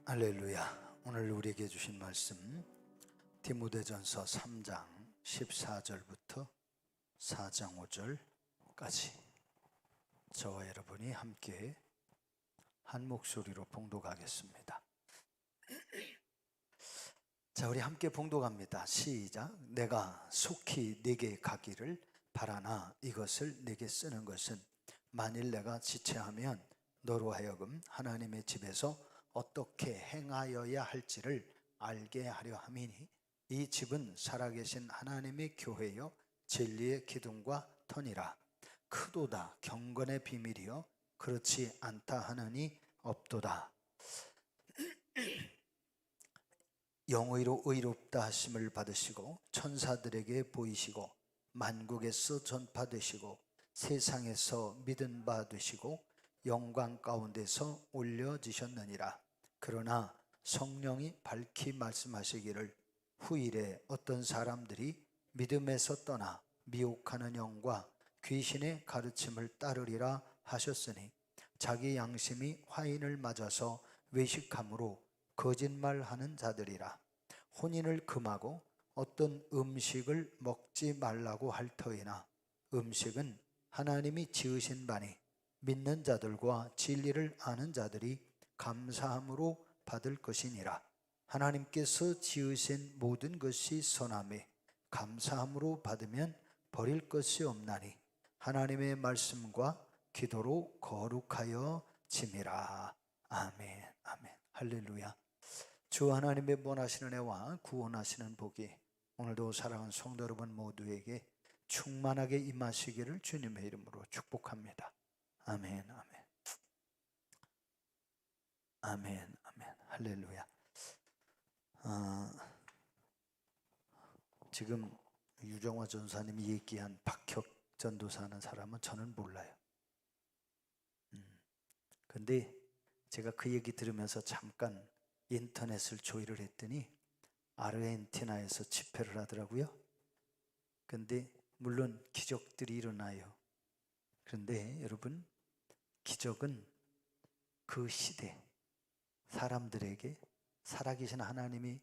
할렐루야. 오늘 우리에게 주신 말씀 디모데전서 3장 14절부터 4장 5절까지 저와 여러분이 함께 한 목소리로 봉독하겠습니다. 자, 우리 함께 봉독합니다. 시작. 내가 속히 네게 가기를 바라나 이것을 네게 쓰는 것은 만일 내가 지체하면 너로 하여금 하나님의 집에서 어떻게 행하여야 할지를 알게 하려 함이니 이 집은 살아계신 하나님의 교회여 진리의 기둥과 터니라. 크도다 경건의 비밀이여 그렇지 않다 하느니 없도다. 영의로 의롭다 하심을 받으시고 천사들에게 보이시고 만국에서 전파되시고 세상에서 믿은 바 되시고 영광 가운데서 올려지셨느니라. 그러나 성령이 밝히 말씀하시기를 후일에 어떤 사람들이 믿음에서 떠나 미혹하는 영과 귀신의 가르침을 따르리라 하셨으니 자기 양심이 화인을 맞아서 외식함으로 거짓말하는 자들이라. 혼인을 금하고 어떤 음식을 먹지 말라고 할 터이나 음식은 하나님이 지으신 바니 믿는 자들과 진리를 아는 자들이 감사함으로 받을 것이니라. 하나님께서 지으신 모든 것이 선하매 감사함으로 받으면 버릴 것이 없나니 하나님의 말씀과 기도로 거룩하여 짐이라. 아멘. 아멘. 할렐루야. 주 하나님의 원하시는 애와 구원하시는 복이 오늘도 사랑하는 성도 여러분 모두에게 충만하게 임하시기를 주님의 이름으로 축복합니다. 아멘. 아멘. 아멘. 아멘. 할렐루야. 지금 유정화 전사님이 얘기한 박혁 전도사는 사람은 저는 몰라요. 근데 제가 그 얘기 들으면서 잠깐 인터넷을 조회를 했더니 아르헨티나에서 집회를 하더라고요. 근데 물론 기적들이 일어나요. 그런데 여러분, 기적은 그 시대 사람들에게 살아계신 하나님이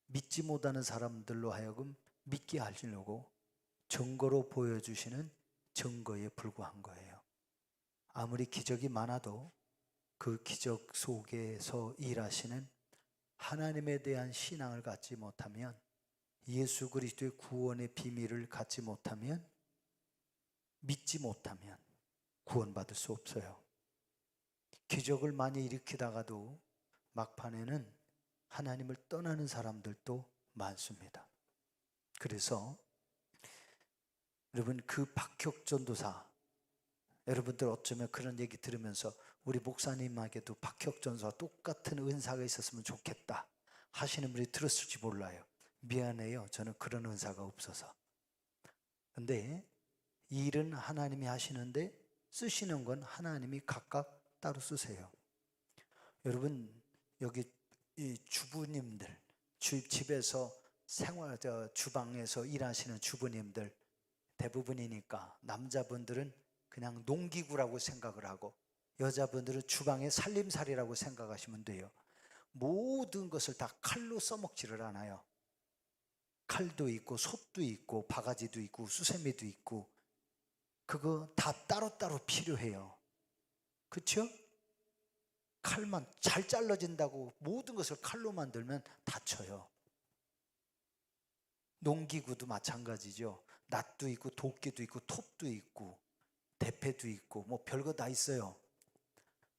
믿지 못하는 사람들로 하여금 믿게 하시려고 증거로 보여주시는 증거에 불과한 거예요. 아무리 기적이 많아도 그 기적 속에서 일하시는 하나님에 대한 신앙을 갖지 못하면, 예수 그리스도의 구원의 비밀을 갖지 못하면, 믿지 못하면 구원받을 수 없어요. 기적을 많이 일으키다가도 막판에는 하나님을 떠나는 사람들도 많습니다. 그래서 여러분, 그 박혁 전도사, 여러분들 어쩌면 그런 얘기 들으면서 우리 목사님에게도 박혁 전도사와 똑같은 은사가 있었으면 좋겠다 하시는 분이 들었을지 몰라요. 미안해요. 저는 그런 은사가 없어서. 근데 이 일은 하나님이 하시는데 쓰시는 건 하나님이 각각 따로 쓰세요. 여러분, 여기 이 주부님들, 집에서 주방에서 일하시는 주부님들 대부분이니까 남자분들은 그냥 농기구라고 생각을 하고 여자분들은 주방의 살림살이라고 생각하시면 돼요. 모든 것을 다 칼로 써먹지를 않아요. 칼도 있고 솥도 있고 바가지도 있고 수세미도 있고 그거 다 따로따로 필요해요. 그렇죠? 칼만 잘 잘라진다고 모든 것을 칼로 만들면 다쳐요. 농기구도 마찬가지죠. 낫도 있고 도끼도 있고 톱도 있고 대패도 있고 뭐 별거 다 있어요.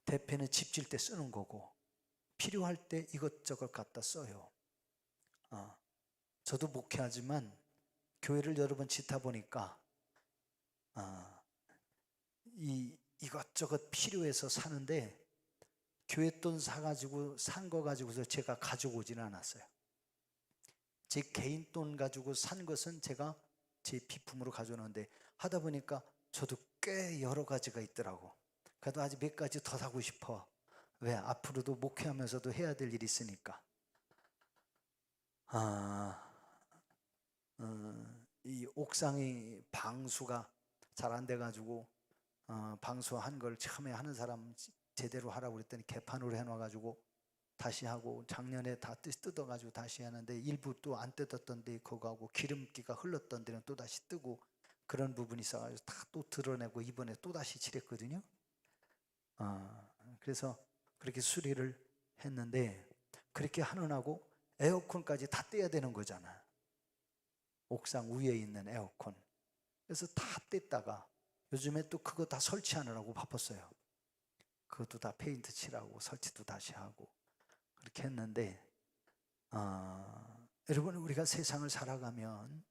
대패는 집 질 때 쓰는 거고 필요할 때 이것저것 갖다 써요. 저도 목회하지만 교회를 여러 번 짓다 보니까 이것저것 필요해서 사는데 교회 돈 사가지고 산 거 가지고서 제가 가져오지는 않았어요. 제 개인 돈 가지고 산 것은 제가 제 비품으로 가져오는데 하다 보니까 저도 꽤 여러 가지가 있더라고. 그래도 아직 몇 가지 더 사고 싶어. 왜? 앞으로도 목회하면서도 해야 될 일이 있으니까. 이 옥상이 방수가 잘 안 돼가지고 방수한 걸 처음에 하는 사람 제대로 하라고 그랬더니 개판으로 해놔가지고 다시 하고, 작년에 다 뜯어가지고 다시 하는데 일부 또 안 뜯었던 데 그거 하고, 기름기가 흘렀던 데는 또 다시 뜨고, 그런 부분이 있어가지고 다 또 드러내고 이번에 또 다시 칠했거든요. 그래서 그렇게 수리를 했는데, 그렇게 하느라고 에어컨까지 다 떼야 되는 거잖아. 옥상 위에 있는 에어컨. 그래서 다 뗐다가 요즘에 또 그거 다 설치하느라고 바빴어요. 그것도 다 페인트 칠하고 설치도 다시 하고 그렇게 했는데, 여러분, 우리가 세상을 살아가면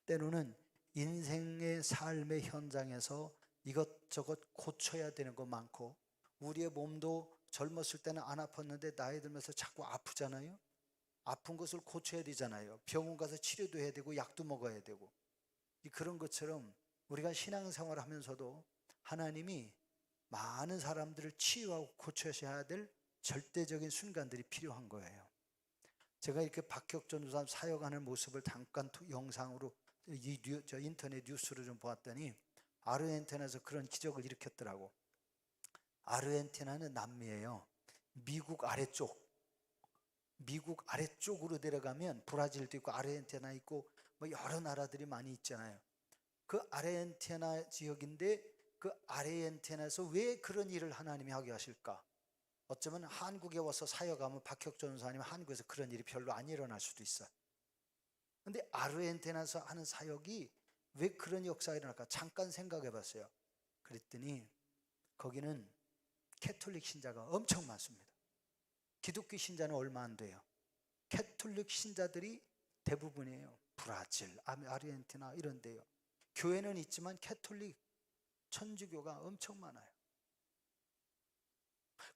때로는 인생의 삶의 현장에서 이것저것 고쳐야 되는 거 많고, 우리의 몸도 젊었을 때는 안 아팠는데 나이 들면서 자꾸 아프잖아요. 아픈 것을 고쳐야 되잖아요. 병원 가서 치료도 해야 되고 약도 먹어야 되고. 그런 것처럼 우리가 신앙생활을 하면서도 하나님이 많은 사람들을 치유하고 고쳐셔야 될 절대적인 순간들이 필요한 거예요. 제가 이렇게 박혁전 전도사 사역하는 모습을 잠깐 영상으로 인터넷 뉴스로 좀 보았더니, 아르헨티나에서 그런 기적을 일으켰더라고. 아르헨티나는 남미예요. 미국 아래쪽으로 내려가면 브라질도 있고 아르헨티나 있고 뭐 여러 나라들이 많이 있잖아요. 그 아르헨티나 지역인데, 그 아르헨티나에서 왜 그런 일을 하나님이 하게 하실까? 어쩌면 한국에 와서 사역하면 박혁전 전도사님 한국에서 그런 일이 별로 안 일어날 수도 있어요. 근데 아르헨티나에서 하는 사역이 왜 그런 역사가 일어날까? 잠깐 생각해 봤어요. 그랬더니 거기는 캐톨릭 신자가 엄청 많습니다. 기독교 신자는 얼마 안 돼요. 캐톨릭 신자들이 대부분이에요. 브라질, 아르헨티나 이런 데요. 교회는 있지만 캐톨릭 천주교가 엄청 많아요.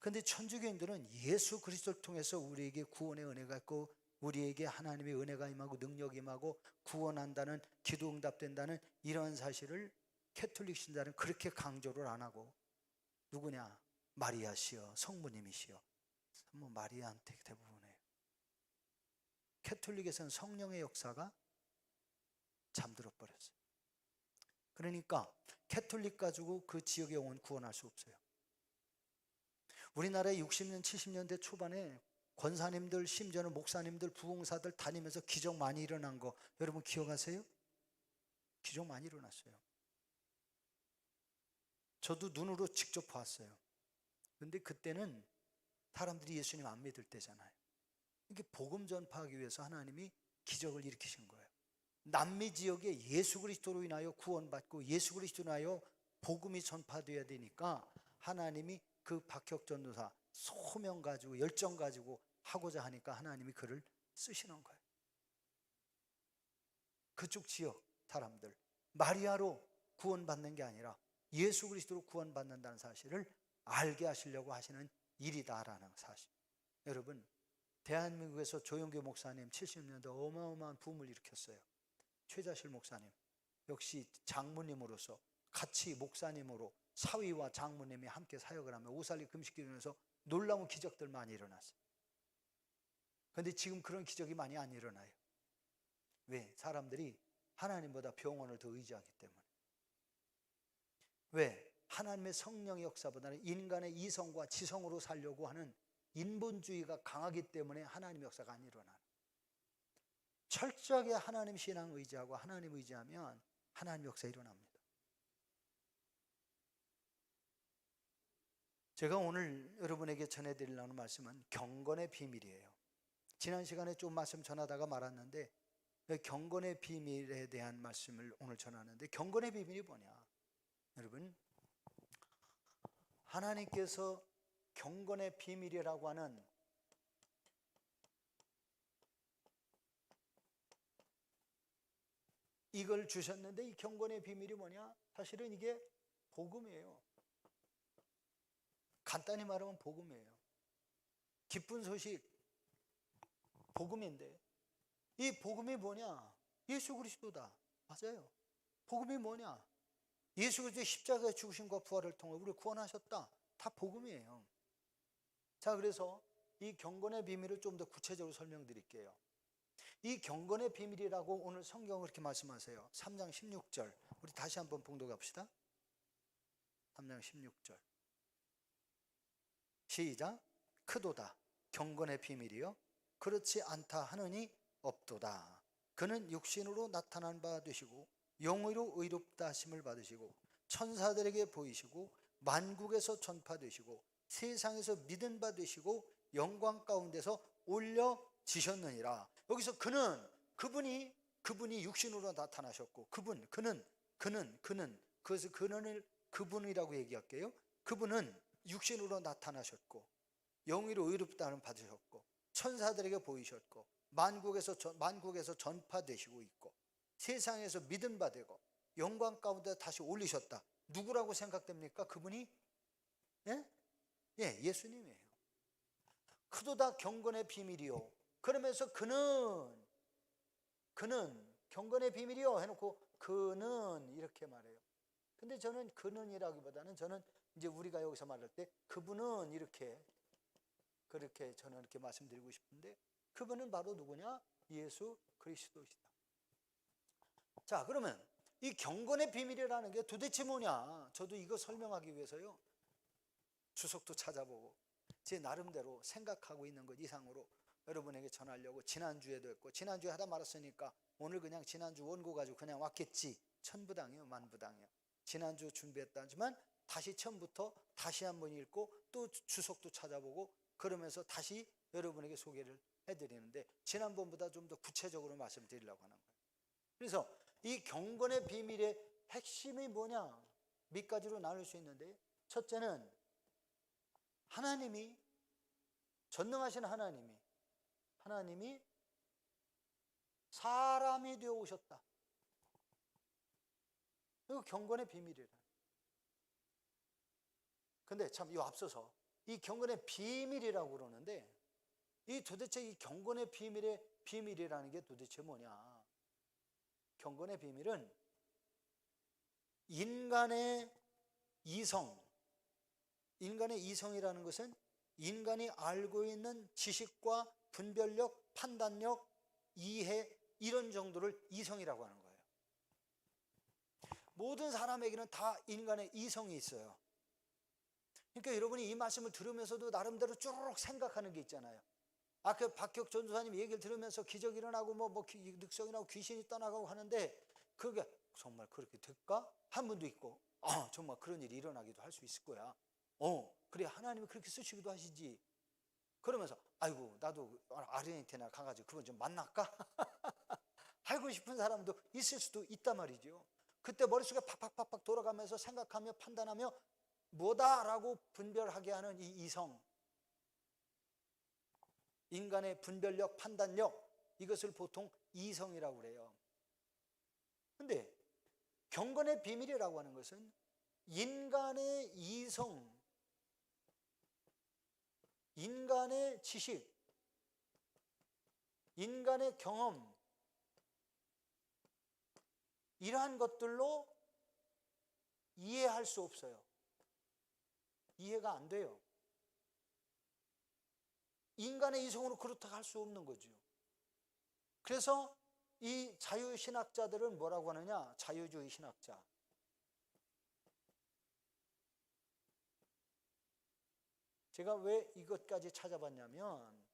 그런데 천주교인들은 예수 그리스도를 통해서 우리에게 구원의 은혜가 있고, 우리에게 하나님의 은혜가 임하고 능력이 임하고 구원한다는, 기도 응답된다는 이런 사실을 캐톨릭 신자는 그렇게 강조를 안 하고, 누구냐? 마리아시여, 성부님이시여. 뭐 마리아한테 대부분이에요. 캐톨릭에서는 성령의 역사가 잠들어 버렸어요. 그러니까 캐톨릭 가지고 그 지역의 영혼 구원할 수 없어요. 우리나라의 60년 70년대 초반에 권사님들, 심지어는 목사님들, 부흥사들 다니면서 기적 많이 일어난 거 여러분 기억하세요? 기적 많이 일어났어요. 저도 눈으로 직접 봤어요. 근데 그때는 사람들이 예수님 안 믿을 때잖아요. 이게 복음 전파하기 위해서 하나님이 기적을 일으키신 거예요. 남미 지역에 예수 그리스도로 인하여 구원받고 예수 그리스도로 인하여 복음이 전파되어야 되니까 하나님이 그 박혁 전도사 소명 가지고 열정 가지고 하고자 하니까 하나님이 그를 쓰시는 거예요. 그쪽 지역 사람들, 마리아로 구원받는 게 아니라 예수 그리스도로 구원받는다는 사실을 알게 하시려고 하시는 일이다라는 사실. 여러분, 대한민국에서 조영교 목사님 70년대 어마어마한 붐을 일으켰어요. 최자실 목사님 역시 장모님으로서 같이 목사님으로 사위와 장모님이 함께 사역을 하며 오살리 금식기도에서 놀라운 기적들 많이 일어났어요. 그런데 지금 그런 기적이 많이 안 일어나요. 왜? 사람들이 하나님보다 병원을 더 의지하기 때문에. 왜? 하나님의 성령의 역사보다는 인간의 이성과 지성으로 살려고 하는 인본주의가 강하기 때문에 하나님의 역사가 안 일어나요. 철저하게 하나님 신앙 의지하고 하나님 의지하면 하나님 역사 일어납니다. 제가 오늘 여러분에게 전해드리려는 말씀은 경건의 비밀이에요. 지난 시간에 좀 말씀 전하다가 말았는데, 경건의 비밀에 대한 말씀을 오늘 전하는데, 경건의 비밀이 뭐냐? 여러분, 하나님께서 경건의 비밀이라고 하는 이걸 주셨는데, 이 경건의 비밀이 뭐냐? 사실은 이게 복음이에요. 간단히 말하면 복음이에요. 기쁜 소식, 복음인데, 이 복음이 뭐냐? 예수 그리스도다. 맞아요. 복음이 뭐냐? 예수 그리스도의 십자가의 죽으심과 부활을 통해 우리를 구원하셨다. 다 복음이에요. 자, 그래서 이 경건의 비밀을 좀 더 구체적으로 설명드릴게요. 이 경건의 비밀이라고 오늘 성경을 이렇게 말씀하세요. 3장 16절. 우리 다시 한번 봉독해 봅시다. 3장 16절. 시작. 크도다. 경건의 비밀이요 그렇지 않다 하느니 없도다. 그는 육신으로 나타난 바 되시고 영으로 의롭다 하심을 받으시고 천사들에게 보이시고 만국에서 전파되시고 세상에서 믿은 바 되시고 영광 가운데서 올려지셨느니라. 여기서 그분이 육신으로 나타나셨고 그는 그래서 그는을 그분이라고 얘기할게요. 그분은 육신으로 나타나셨고 영으로 의롭다는 받으셨고 천사들에게 보이셨고 만국에서 전파되시고 있고 세상에서 믿음 받고 영광 가운데 다시 올리셨다. 누구라고 생각됩니까? 그분이? 예수님이에요. 그도다 경건의 비밀이요. 그러면서 그는 경건의 비밀이요 해놓고 그는 이렇게 말해요. 근데 저는 그는이라기보다는 저는 이제 우리가 여기서 말할 때 그분은 그렇게 저는 이렇게 말씀드리고 싶은데 그분은 바로 누구냐? 예수 그리스도시다. 자, 그러면 이 경건의 비밀이라는 게 도대체 뭐냐? 저도 이거 설명하기 위해서요 주석도 찾아보고 제 나름대로 생각하고 있는 것 이상으로 여러분에게 전하려고 지난주에도 했고 지난주에 하다 말았으니까 오늘 그냥 지난주 원고 가지고 그냥 왔겠지. 천부당이요 만부당이요. 지난주 준비했다지만 다시 처음부터 다시 한번 읽고 또 주석도 찾아보고 그러면서 다시 여러분에게 소개를 해드리는데 지난번보다 좀 더 구체적으로 말씀드리려고 하는 거예요. 그래서 이 경건의 비밀의 핵심이 뭐냐? 몇 가지로 나눌 수 있는데 첫째는 하나님이 전능하신 하나님이 사람이 되어 오셨다. 이거 경건의 비밀이라. 근데 참 이 앞서서 이 경건의 비밀이라고 그러는데 이 도대체 이 경건의 비밀이라는 게 도대체 뭐냐? 경건의 비밀은 인간의 이성이라는 것은 인간이 알고 있는 지식과 분별력, 판단력, 이해 이런 정도를 이성이라고 하는 거예요. 모든 사람에게는 다 인간의 이성이 있어요. 그러니까 여러분이 이 말씀을 들으면서도 나름대로 쭉 생각하는 게 있잖아요. 아까 박혁 전도사님 얘기를 들으면서 기적이 일어나고 늑성이 나고 귀신이 떠나가고 하는데 그게 정말 그렇게 될까? 한 분도 있고 정말 그런 일이 일어나기도 할 수 있을 거야. 그래 하나님이 그렇게 쓰시기도 하시지. 그러면서 아이고 나도 아르헨티나 가가지고 그분 좀 만날까? 하고 싶은 사람도 있을 수도 있단 말이죠. 그때 머릿속에 팍팍팍팍 돌아가면서 생각하며 판단하며 뭐다라고 분별하게 하는 이 이성, 인간의 분별력, 판단력, 이것을 보통 이성이라고 그래요. 근데 경건의 비밀이라고 하는 것은 인간의 이성, 인간의 지식, 인간의 경험, 이러한 것들로 이해할 수 없어요. 이해가 안 돼요. 인간의 이성으로 그렇다고 할 수 없는 거죠. 그래서 이 자유신학자들은 뭐라고 하느냐? 자유주의 신학자. 제가 왜 이것까지 찾아봤냐면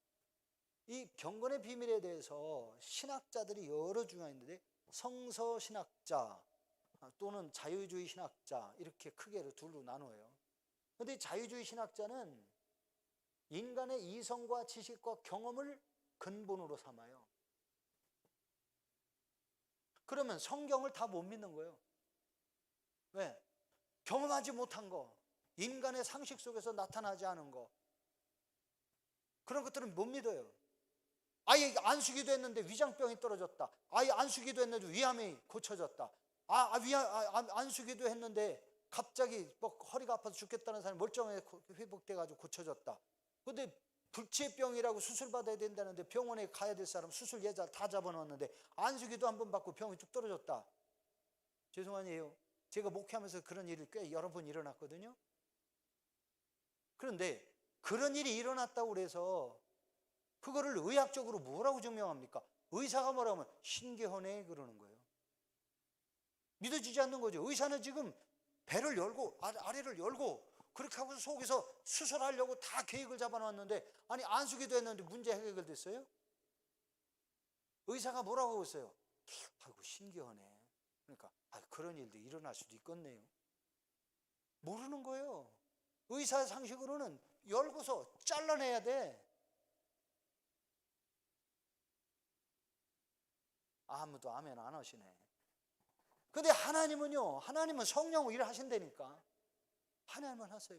이 경건의 비밀에 대해서 신학자들이 여러 종류가 있는데 성서신학자 또는 자유주의 신학자 이렇게 크게 둘로 나눠요. 그런데 자유주의 신학자는 인간의 이성과 지식과 경험을 근본으로 삼아요. 그러면 성경을 다 못 믿는 거예요. 왜? 경험하지 못한 거, 인간의 상식 속에서 나타나지 않은 거, 그런 것들은 못 믿어요. 아예 안수기도 했는데 위장병이 떨어졌다. 아예 안수기도 했는데 위암이 고쳐졌다. 안수기도 했는데 갑자기 허리가 아파서 죽겠다는 사람이 멀쩡하게 회복돼가지고 고쳐졌다. 근데 불치병이라고 수술 받아야 된다는데 병원에 가야 될 사람 수술 예자 다 잡아놨는데 안수기도 한번 받고 병이 뚝 떨어졌다. 죄송하네요. 제가 목회하면서 그런 일이 꽤 여러 번 일어났거든요. 그런데 그런 일이 일어났다고 그래서 그거를 의학적으로 뭐라고 증명합니까? 의사가 뭐라고 하면 신기하네 그러는 거예요. 믿어지지 않는 거죠. 의사는 지금 배를 열고 아래를 열고 그렇게 하고 속에서 수술하려고 다 계획을 잡아놨는데, 아니 안수기도 했는데 문제 해결됐어요? 의사가 뭐라고 했어요? 아이고 신기하네. 그러니까 그런 일도 일어날 수도 있겠네요. 모르는 거예요. 의사 상식으로는 열고서 잘라내야 돼. 아무도 아멘 안 하시네. 근데 하나님은요, 하나님은 성령으로 일하신다니까 하나님은 하세요.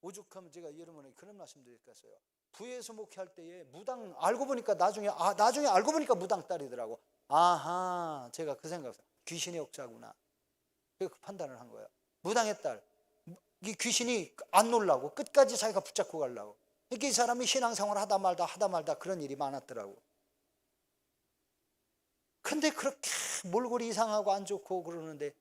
오죽하면 제가 여러분에게 그런 말씀 드렸겠어요. 부에서 목회할 때에 무당 알고 보니까 나중에 알고 보니까 무당 딸이더라고. 아하, 제가 그 생각했어요. 귀신의 역사구나. 그 판단을 한 거예요. 무당의 딸, 이 귀신이 안 놀라고 끝까지 자기가 붙잡고 가려고. 이렇게 이 사람이 신앙생활 하다 말다 그런 일이 많았더라고. 근데 그렇게 몰골이 이상하고 안 좋고 그러는데,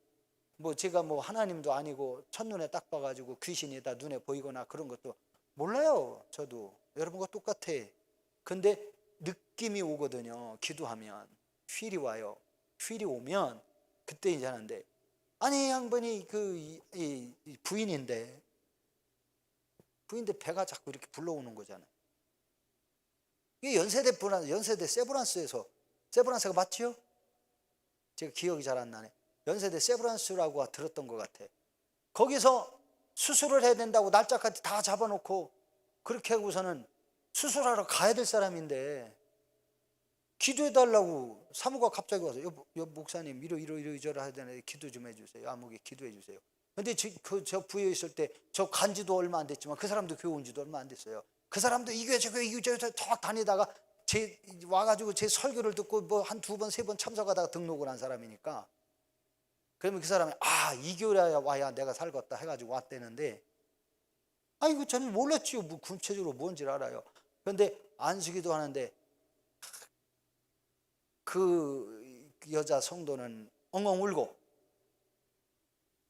뭐 제가 뭐 하나님도 아니고 첫눈에 딱 봐가지고 귀신이 다 눈에 보이거나 그런 것도 몰라요. 저도 여러분과 똑같아. 근데 느낌이 오거든요. 기도하면 휠이 와요. 휠이 오면 그때 이제 하는데, 아니 양반이 이 부인인데 배가 자꾸 이렇게 불러오는 거잖아요. 이게 연세대 세브란스가 맞지요? 제가 기억이 잘 안 나네. 연세대 세브란스라고 들었던 것 같아. 거기서 수술을 해야 된다고 날짜까지 다 잡아놓고 그렇게 하고서는 수술하러 가야 될 사람인데, 기도해달라고 사무가 갑자기 와서 여 목사님 이러이러 해야 되는데 기도 좀 해주세요. 아무게 기도해 주세요. 근데 저 부에 있을 때 저 간지도 얼마 안 됐지만 그 사람도 교회 온 지도 얼마 안 됐어요. 그 사람도 이 교회 저 교회 쫙 다니다가 와가지고 제 설교를 듣고 뭐 한 2번 3번 참석하다가 등록을 한 사람이니까, 그러면 그 사람이 이 교회에 와야 내가 살겠다 해가지고 왔대는데, 이거 저는 몰랐지요. 뭐 구체적으로 뭔지를 알아요. 그런데 안수기도 하는데 그 여자 성도는 엉엉 울고,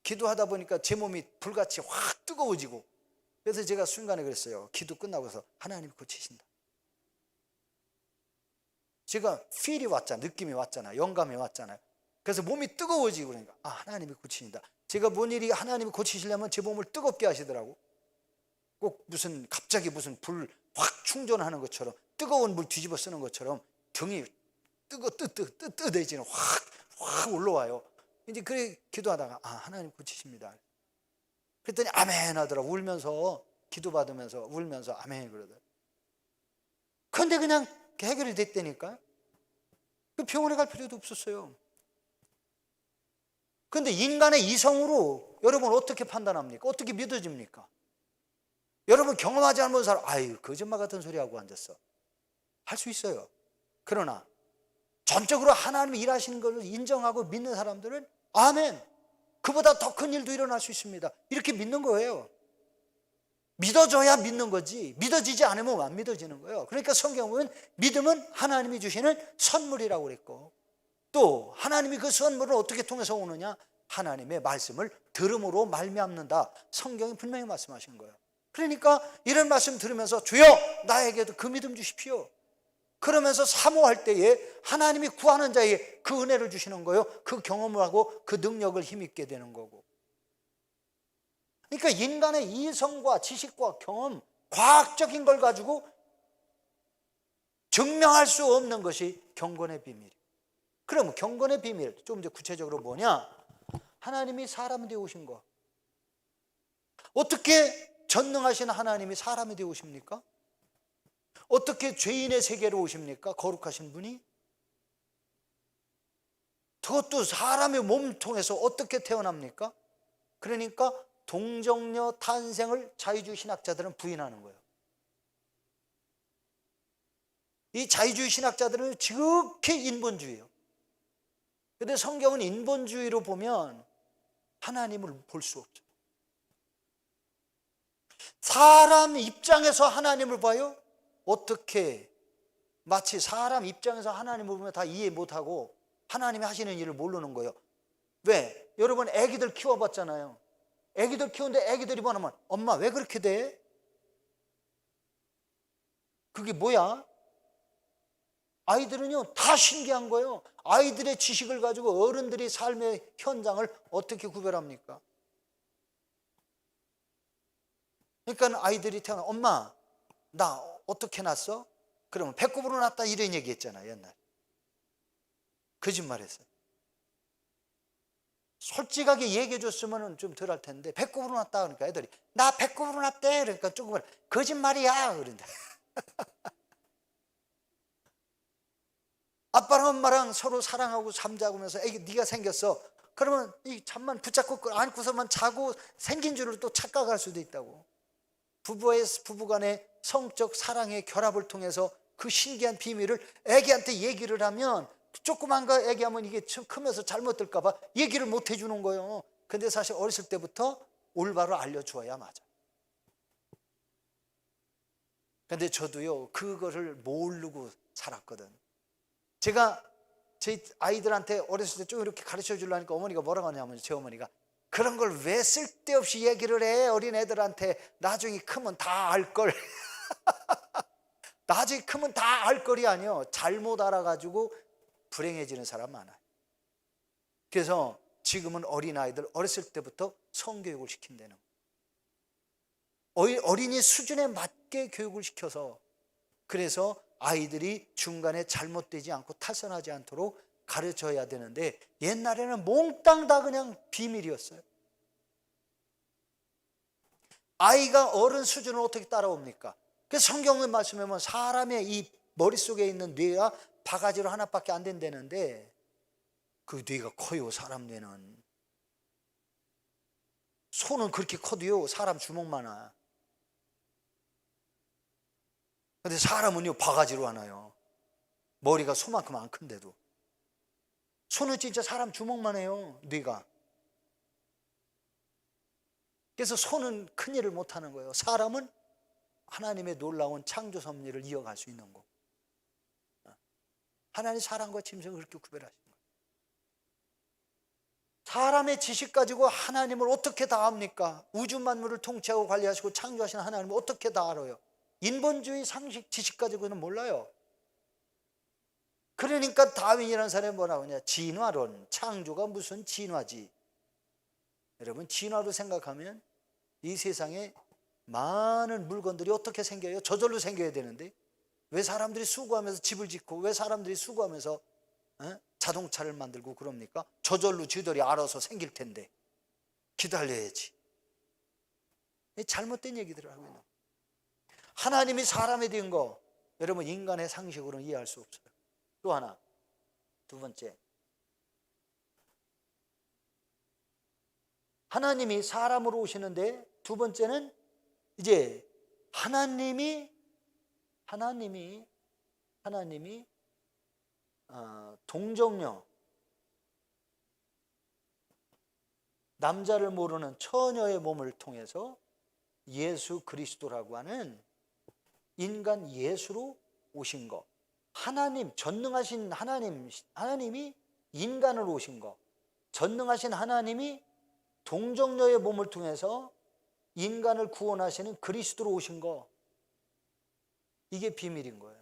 기도하다 보니까 제 몸이 불같이 확 뜨거워지고, 그래서 제가 순간에 그랬어요. 기도 끝나고서 하나님이 고치신다. 제가 필이 왔잖아, 느낌이 왔잖아, 영감이 왔잖아요. 그래서 몸이 뜨거워지고 그러니까 하나님이 고치신다. 제가 뭔 일이 하나님이 고치시려면 제 몸을 뜨겁게 하시더라고. 꼭 갑자기 무슨 불 확 충전하는 것처럼, 뜨거운 물 뒤집어 쓰는 것처럼 등이 뜨뜨뜨뜨뜨해지는 확 올라와요. 이제 그래 기도하다가 하나님 고치십니다. 그랬더니 아멘 하더라고. 울면서 기도받으면서 울면서 아멘 그러더라고. 그런데 그냥 해결이 됐다니까. 그 병원에 갈 필요도 없었어요. 그런데 인간의 이성으로 여러분 어떻게 판단합니까? 어떻게 믿어집니까? 여러분 경험하지 않은 사람, 거짓말 같은 소리 하고 앉았어, 할 수 있어요. 그러나 전적으로 하나님이 일하시는 것을 인정하고 믿는 사람들은 아멘, 그보다 더 큰 일도 일어날 수 있습니다, 이렇게 믿는 거예요. 믿어줘야 믿는 거지, 믿어지지 않으면 안 믿어지는 거예요. 그러니까 성경 보면 믿음은 하나님이 주시는 선물이라고 그랬고, 또 하나님이 그 선물을 어떻게 통해서 오느냐, 하나님의 말씀을 들음으로 말미암는다, 성경이 분명히 말씀하신 거예요. 그러니까 이런 말씀 들으면서 주여 나에게도 그 믿음 주십시오, 그러면서 사모할 때에 하나님이 구하는 자에게 그 은혜를 주시는 거예요. 그 경험을 하고 그 능력을 힘입게 되는 거고. 그러니까 인간의 이성과 지식과 경험, 과학적인 걸 가지고 증명할 수 없는 것이 경건의 비밀이에요. 그럼 경건의 비밀 좀 이제 구체적으로 뭐냐? 하나님이 사람이 되어 오신 거. 어떻게 전능하신 하나님이 사람이 되어 오십니까? 어떻게 죄인의 세계로 오십니까? 거룩하신 분이. 그것도 사람의 몸 통해서 어떻게 태어납니까? 그러니까 동정녀 탄생을 자유주의 신학자들은 부인하는 거예요. 이 자유주의 신학자들은 지극히 인본주의예요. 그런데 성경은 인본주의로 보면 하나님을 볼 수 없죠. 사람 입장에서 하나님을 봐요? 어떻게 마치 사람 입장에서 하나님을 보면 다 이해 못하고 하나님이 하시는 일을 모르는 거예요. 왜? 여러분 애기들 키워봤잖아요. 애기들 키우는데 애기들이 보면 엄마 왜 그렇게 돼? 그게 뭐야? 아이들은요 다 신기한 거예요. 아이들의 지식을 가지고 어른들이 삶의 현장을 어떻게 구별합니까? 그러니까 아이들이 태어나 엄마 나 어떻게 낳았어? 그러면 배꼽으로 낳았다 이런 얘기 했잖아 옛날에. 거짓말했어요. 솔직하게 얘기해 줬으면 좀 덜 할 텐데 배꼽으로 낳았다 그러니까 애들이 나 배꼽으로 낳았대 그러니까 조금 거짓말이야 그런데 아빠랑 엄마랑 서로 사랑하고 잠자고면서 애기 네가 생겼어 그러면 이 잠만 붙잡고 안고서만 자고 생긴 줄을 또 착각할 수도 있다고. 부부간의 성적 사랑의 결합을 통해서 그 신기한 비밀을 애기한테 얘기를 하면 조그만 거 얘기하면 이게 크면서 잘못될까 봐 얘기를 못 해주는 거예요. 근데 사실 어렸을 때부터 올바로 알려주어야 맞아. 근데 저도요 그거를 모르고 살았거든. 제가 제 아이들한테 어렸을 때 좀 이렇게 가르쳐 주려니까 어머니가 뭐라고 하냐면 제 어머니가 그런 걸 왜 쓸데없이 얘기를 해 어린 애들한테 나중에 크면 다 알걸. 나중에 크면 다 알걸이 아니요 잘못 알아가지고 불행해지는 사람 많아요. 그래서 지금은 어린아이들 어렸을 때부터 성교육을 시킨다는 거예요. 어린이 수준에 맞게 교육을 시켜서 그래서 아이들이 중간에 잘못되지 않고 탈선하지 않도록 가르쳐야 되는데 옛날에는 몽땅 다 그냥 비밀이었어요. 아이가 어른 수준을 어떻게 따라옵니까? 그래서 성경의 말씀에 보면 사람의 이 머릿속에 있는 뇌가 바가지로 하나밖에 안 된다는데 그 뇌가 커요. 사람 뇌는. 손은 그렇게 커도요 사람 주먹만아. 근데 사람은요 바가지로 하나요. 머리가 소만큼 안 큰데도. 손은 진짜 사람 주먹만 해요. 뇌가. 그래서 손은 큰 일을 못하는 거예요. 사람은 하나님의 놀라운 창조 섭리를 이어갈 수 있는 거. 하나님 사랑과 짐승을 그렇게 구별하신 거예요. 사람의 지식 가지고 하나님을 어떻게 다 압니까? 우주 만물을 통치하고 관리하시고 창조하신 하나님을 어떻게 다 알아요? 인본주의 상식 지식 가지고는 몰라요. 그러니까 다윈이라는 사람이 뭐라고 하냐? 진화론. 창조가 무슨 진화지? 여러분 진화로 생각하면 이 세상에 많은 물건들이 어떻게 생겨요? 저절로 생겨야 되는데 왜 사람들이 수고하면서 집을 짓고 왜 사람들이 수고하면서 자동차를 만들고 그럽니까? 저절로 지들이 알아서 생길 텐데 기다려야지. 잘못된 얘기들을 하고 있는 거예요. 하나님이 사람이 된 거 여러분 인간의 상식으로는 이해할 수 없어요. 또 하나 두 번째 하나님이 사람으로 오시는데 두 번째는 이제 하나님이 동정녀 남자를 모르는 처녀의 몸을 통해서 예수 그리스도라고 하는 인간 예수로 오신 거. 하나님 전능하신 하나님이 인간으로 오신 거. 전능하신 하나님이 동정녀의 몸을 통해서 인간을 구원하시는 그리스도로 오신 거. 이게 비밀인 거예요.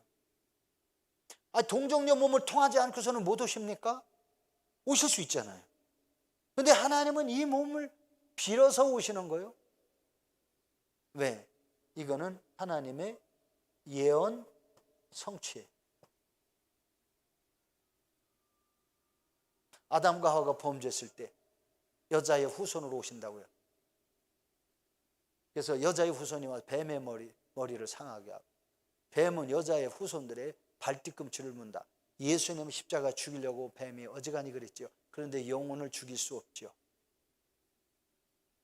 동정녀 몸을 통하지 않고서는 못 오십니까? 오실 수 있잖아요. 그런데 하나님은 이 몸을 빌어서 오시는 거예요. 왜? 이거는 하나님의 예언 성취예요. 아담과 하와가 범죄했을 때 여자의 후손으로 오신다고요. 그래서 여자의 후손이 와서 뱀의 머리를 상하게 하고 뱀은 여자의 후손들의 발뒤꿈치를 문다. 예수님은 십자가 죽이려고 뱀이 어지간히 그랬죠. 그런데 영혼을 죽일 수 없죠.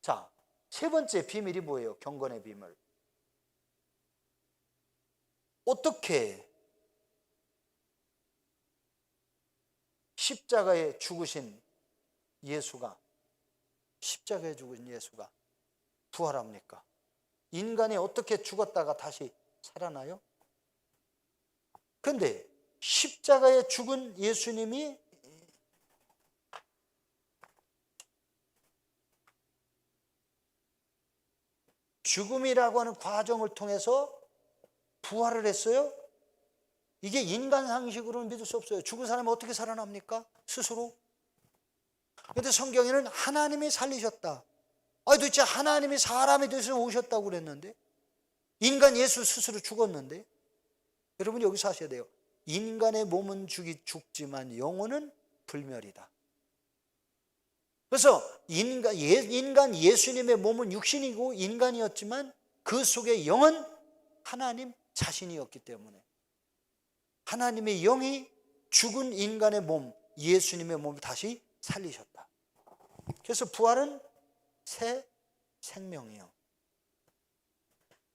자, 세 번째 비밀이 뭐예요? 경건의 비밀. 어떻게 십자가에 죽으신 예수가 부활합니까? 인간이 어떻게 죽었다가 다시 살아나요? 그런데 십자가에 죽은 예수님이 죽음이라고 하는 과정을 통해서 부활을 했어요? 이게 인간 상식으로는 믿을 수 없어요. 죽은 사람이 어떻게 살아납니까? 스스로? 그런데 성경에는 하나님이 살리셨다. 도대체 하나님이 사람이 돼서 오셨다고 그랬는데, 인간 예수 스스로 죽었는데, 여러분 여기서 하셔야 돼요. 인간의 몸은 죽지만 영혼은 불멸이다. 그래서 인간 예수님의 몸은 육신이고 인간이었지만 그 속에 영은 하나님 자신이었기 때문에 하나님의 영이 죽은 인간의 몸, 예수님의 몸을 다시 살리셨다. 그래서 부활은 새 생명이요.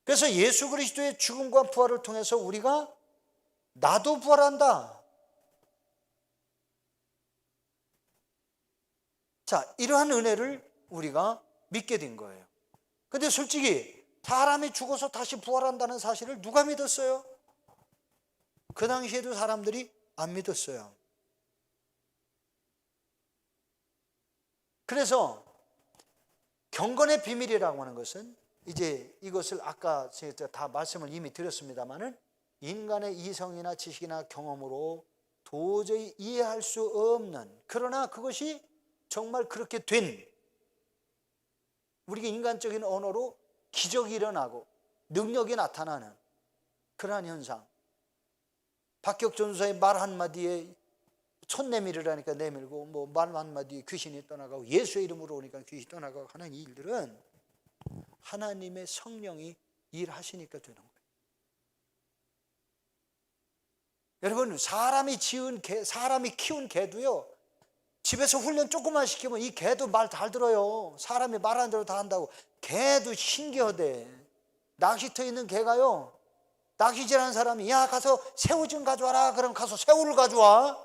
그래서 예수 그리스도의 죽음과 부활을 통해서 우리가 나도 부활한다. 자, 이러한 은혜를 우리가 믿게 된 거예요. 근데 솔직히 사람이 죽어서 다시 부활한다는 사실을 누가 믿었어요? 그 당시에도 사람들이 안 믿었어요. 그래서 경건의 비밀이라고 하는 것은 이제 이것을 아까 제가 다 말씀을 이미 드렸습니다마는 인간의 이성이나 지식이나 경험으로 도저히 이해할 수 없는, 그러나 그것이 정말 그렇게 된, 우리가 인간적인 언어로 기적이 일어나고 능력이 나타나는 그러한 현상. 박격 전도사의 말 한마디에 손 내밀으라니까 내밀고, 뭐 말 한마디에 귀신이 떠나가고, 예수의 이름으로 오니까 귀신이 떠나가고 하는 이 일들은 하나님의 성령이 일하시니까 되는 거예요. 여러분, 사람이 키운 개도요, 집에서 훈련 조금만 시키면 이 개도 말 잘 들어요. 사람이 말하는 대로 다 한다고. 개도 신기하대. 낚시터에 있는 개가요, 낚시질하는 사람이 야 가서 새우 좀 가져와라 그럼 가서 새우를 가져와.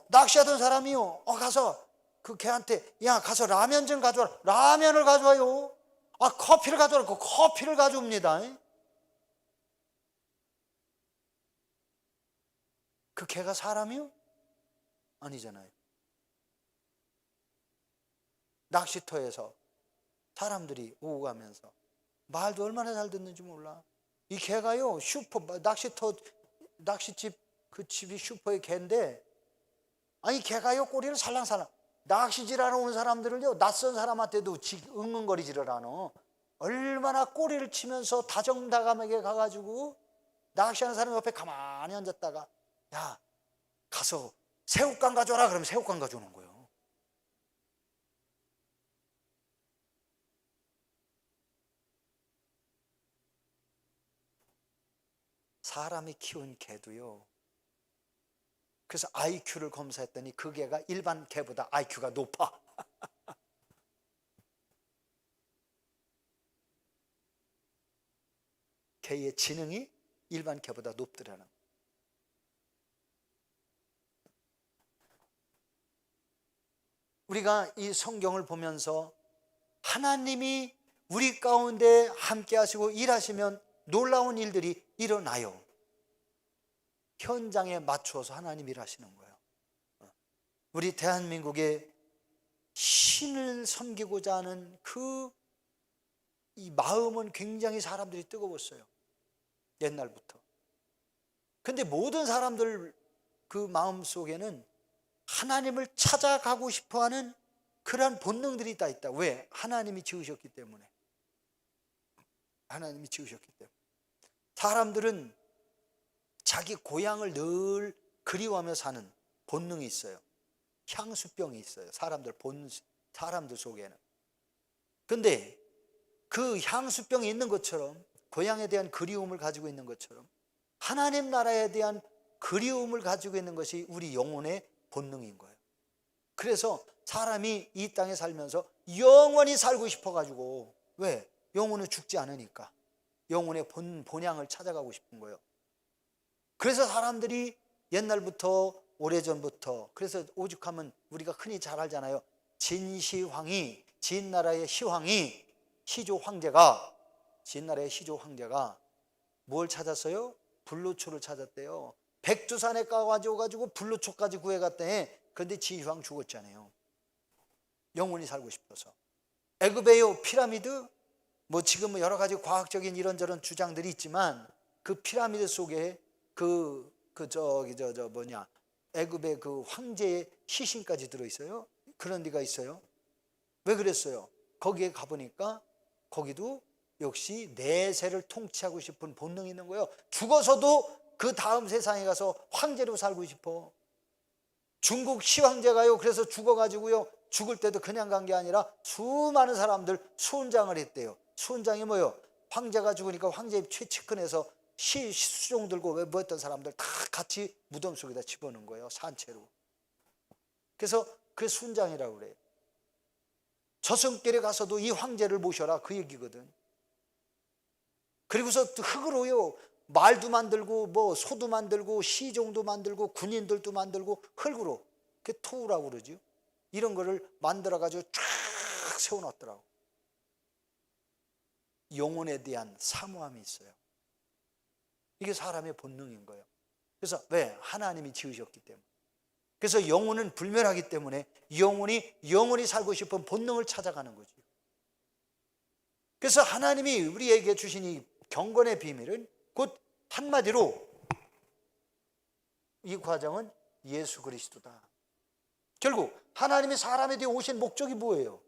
낚시하던 사람이요, 가서 그 개한테 야 가서 라면 좀 가져와라. 라면을 가져와요. 커피를 가져와라. 그 커피를 가져옵니다. 그 개가 사람이요? 아니잖아요. 낚시터에서 사람들이 오고 가면서 말도 얼마나 잘 듣는지 몰라. 이 개가요, 낚시집 그 집이 슈퍼의 개인데, 아니 개가요 꼬리를 살랑살랑, 낚시질하러 오는 사람들을요, 낯선 사람한테도 응응거리지를 않아. 얼마나 꼬리를 치면서 다정다감하게 가가지고 낚시하는 사람 옆에 가만히 앉았다가 야 가서 새우깡 가져와라 그러면 새우깡 가져오는 거예요. 사람이 키운 개도요, 그래서 IQ를 검사했더니 그 개가 일반 개보다 IQ가 높아. 개의 지능이 일반 개보다 높더라는. 우리가 이 성경을 보면서 하나님이 우리 가운데 함께 하시고 일하시면 놀라운 일들이 일어나요. 현장에 맞추어서 하나님이 일하시는 거예요. 우리 대한민국의 신을 섬기고자 하는 이 마음은 굉장히 사람들이 뜨거웠어요. 옛날부터. 근데 모든 사람들 그 마음 속에는 하나님을 찾아가고 싶어하는 그러한 본능들이 다 있다. 왜? 하나님이 지으셨기 때문에. 하나님이 지으셨기 때문에. 사람들은 자기 고향을 늘 그리워하며 사는 본능이 있어요. 향수병이 있어요. 사람들 속에는. 근데 그 향수병이 있는 것처럼, 고향에 대한 그리움을 가지고 있는 것처럼 하나님 나라에 대한 그리움을 가지고 있는 것이 우리 영혼의 본능인 거예요. 그래서 사람이 이 땅에 살면서 영원히 살고 싶어가지고, 왜? 영혼은 죽지 않으니까 영혼의 본향을 찾아가고 싶은 거예요. 그래서 사람들이 옛날부터, 오래전부터, 그래서 오죽하면 우리가 흔히 잘 알잖아요. 진시황이, 진나라의 시황이, 진나라의 시조 황제가 뭘 찾았어요? 불로초를 찾았대요. 백두산에 가가지고 불로초까지 구해갔더니, 그런데 진시황 죽었잖아요. 영원히 살고 싶어서. 애굽의 피라미드, 뭐 지금은 여러 가지 과학적인 이런저런 주장들이 있지만 그 피라미드 속에 애굽의 그 황제의 시신까지 들어있어요. 그런 데가 있어요. 왜 그랬어요? 거기에 가보니까 거기도 역시 내세를 통치하고 싶은 본능이 있는 거예요. 죽어서도 그 다음 세상에 가서 황제로 살고 싶어. 중국 시황제가요, 그래서 죽어가지고요, 죽을 때도 그냥 간 게 아니라 수많은 사람들 수훈장을 했대요. 수훈장이 뭐예요? 황제가 죽으니까 황제 최측근에서 수종 들고 뭐 했던 사람들 다 같이 무덤 속에다 집어넣은 거예요, 산채로. 그래서 그게 수훈장이라고 그래요. 저승길에 가서도 이 황제를 모셔라, 그 얘기거든. 그리고서 또 흙으로요, 말도 만들고 뭐 소도 만들고 시종도 만들고 군인들도 만들고 흙으로, 그게 토우라고 그러죠. 이런 거를 만들어 가지고 쫙 세워놨더라고. 영혼에 대한 사모함이 있어요. 이게 사람의 본능인 거예요. 그래서 왜? 하나님이 지으셨기 때문에. 그래서 영혼은 불멸하기 때문에 영원히 살고 싶은 본능을 찾아가는 거죠. 그래서 하나님이 우리에게 주신 이 경건의 비밀은 곧 한마디로 이 과정은 예수 그리스도다. 결국 하나님이 사람에 대해 오신 목적이 뭐예요?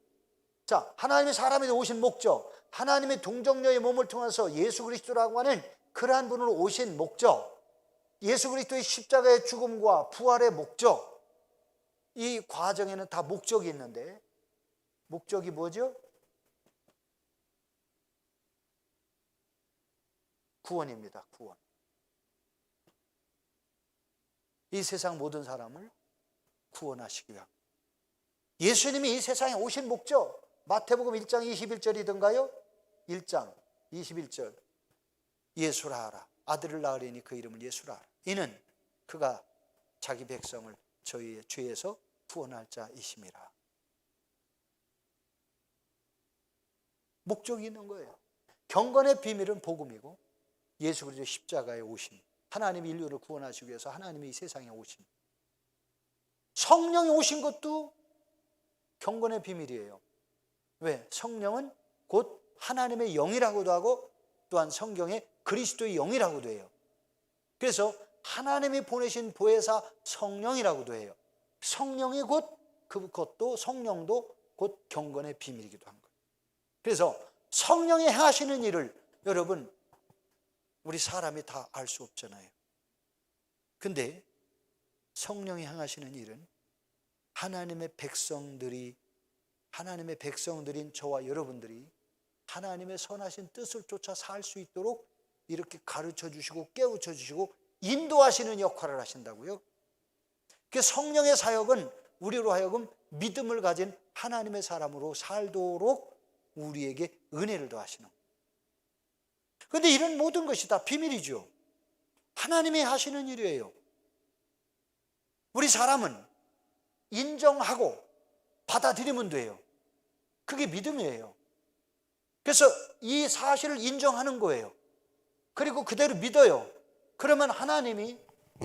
자, 하나님이 사람에 대해 오신 목적, 하나님의 동정녀의 몸을 통해서 예수 그리스도라고 하는 그러한 분으로 오신 목적, 예수 그리스도의 십자가의 죽음과 부활의 목적, 이 과정에는 다 목적이 있는데 목적이 뭐죠? 구원입니다. 구원. 이 세상 모든 사람을 구원하시기 위함. 예수님이 이 세상에 오신 목적, 마태복음 1장 21절이던가요? 1장 21절. 예수라 하라. 아들을 낳으리니 그 이름을 예수라 하라. 이는 그가 자기 백성을 저희의 죄에서 구원할 자이심이라. 목적이 있는 거예요. 경건의 비밀은 복음이고 예수 그리스도 십자가에 오심, 하나님이 인류를 구원하시기 위해서 하나님이 이 세상에 오심, 성령이 오신 것도 경건의 비밀이에요. 왜? 성령은 곧 하나님의 영이라고도 하고 또한 성경에 그리스도의 영이라고도 해요. 그래서 하나님이 보내신 보혜사 성령이라고도 해요. 성령이 곧 그것도, 성령도 곧 경건의 비밀이기도 한 거예요. 그래서 성령이 행하시는 일을 여러분, 우리 사람이 다 알 수 없잖아요. 근데 성령이 행하시는 일은 하나님의 백성들인 저와 여러분들이 하나님의 선하신 뜻을 쫓아 살 수 있도록 이렇게 가르쳐 주시고 깨우쳐 주시고 인도하시는 역할을 하신다고요. 그 성령의 사역은 우리로 하여금 믿음을 가진 하나님의 사람으로 살도록 우리에게 은혜를 더하시는 거예요. 그런데 이런 모든 것이 다 비밀이죠. 하나님이 하시는 일이에요. 우리 사람은 인정하고 받아들이면 돼요. 그게 믿음이에요. 그래서 이 사실을 인정하는 거예요. 그리고 그대로 믿어요. 그러면 하나님이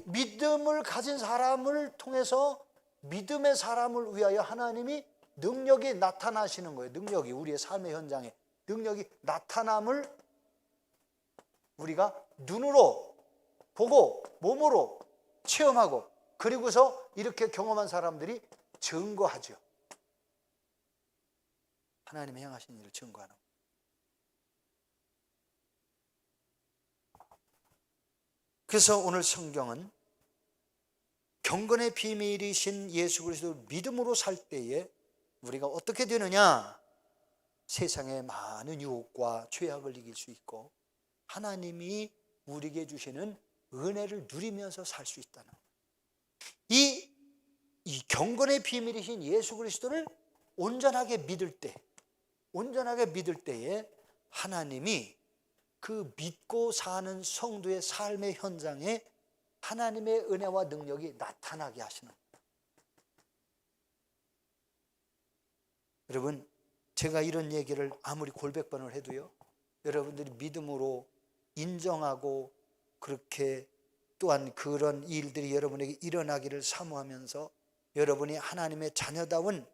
믿음을 가진 사람을 통해서 믿음의 사람을 위하여 하나님이 능력이 나타나시는 거예요. 능력이 우리의 삶의 현장에 능력이 나타남을 우리가 눈으로 보고 몸으로 체험하고 그리고서 이렇게 경험한 사람들이 증거하죠. 하나님이 행하신 일을 증거하는 거예요. 그래서 오늘 성경은 경건의 비밀이신 예수 그리스도를 믿음으로 살 때에 우리가 어떻게 되느냐? 세상의 많은 유혹과 죄악을 이길 수 있고 하나님이 우리에게 주시는 은혜를 누리면서 살 수 있다는 거예요. 이 경건의 비밀이신 예수 그리스도를 온전하게 믿을 때에 하나님이 그 믿고 사는 성도의 삶의 현장에 하나님의 은혜와 능력이 나타나게 하시는 거예요. 여러분, 제가 이런 얘기를 아무리 골백 번을 해도요, 여러분들이 믿음으로 인정하고 그렇게 또한 그런 일들이 여러분에게 일어나기를 사모하면서 여러분이 하나님의 자녀다운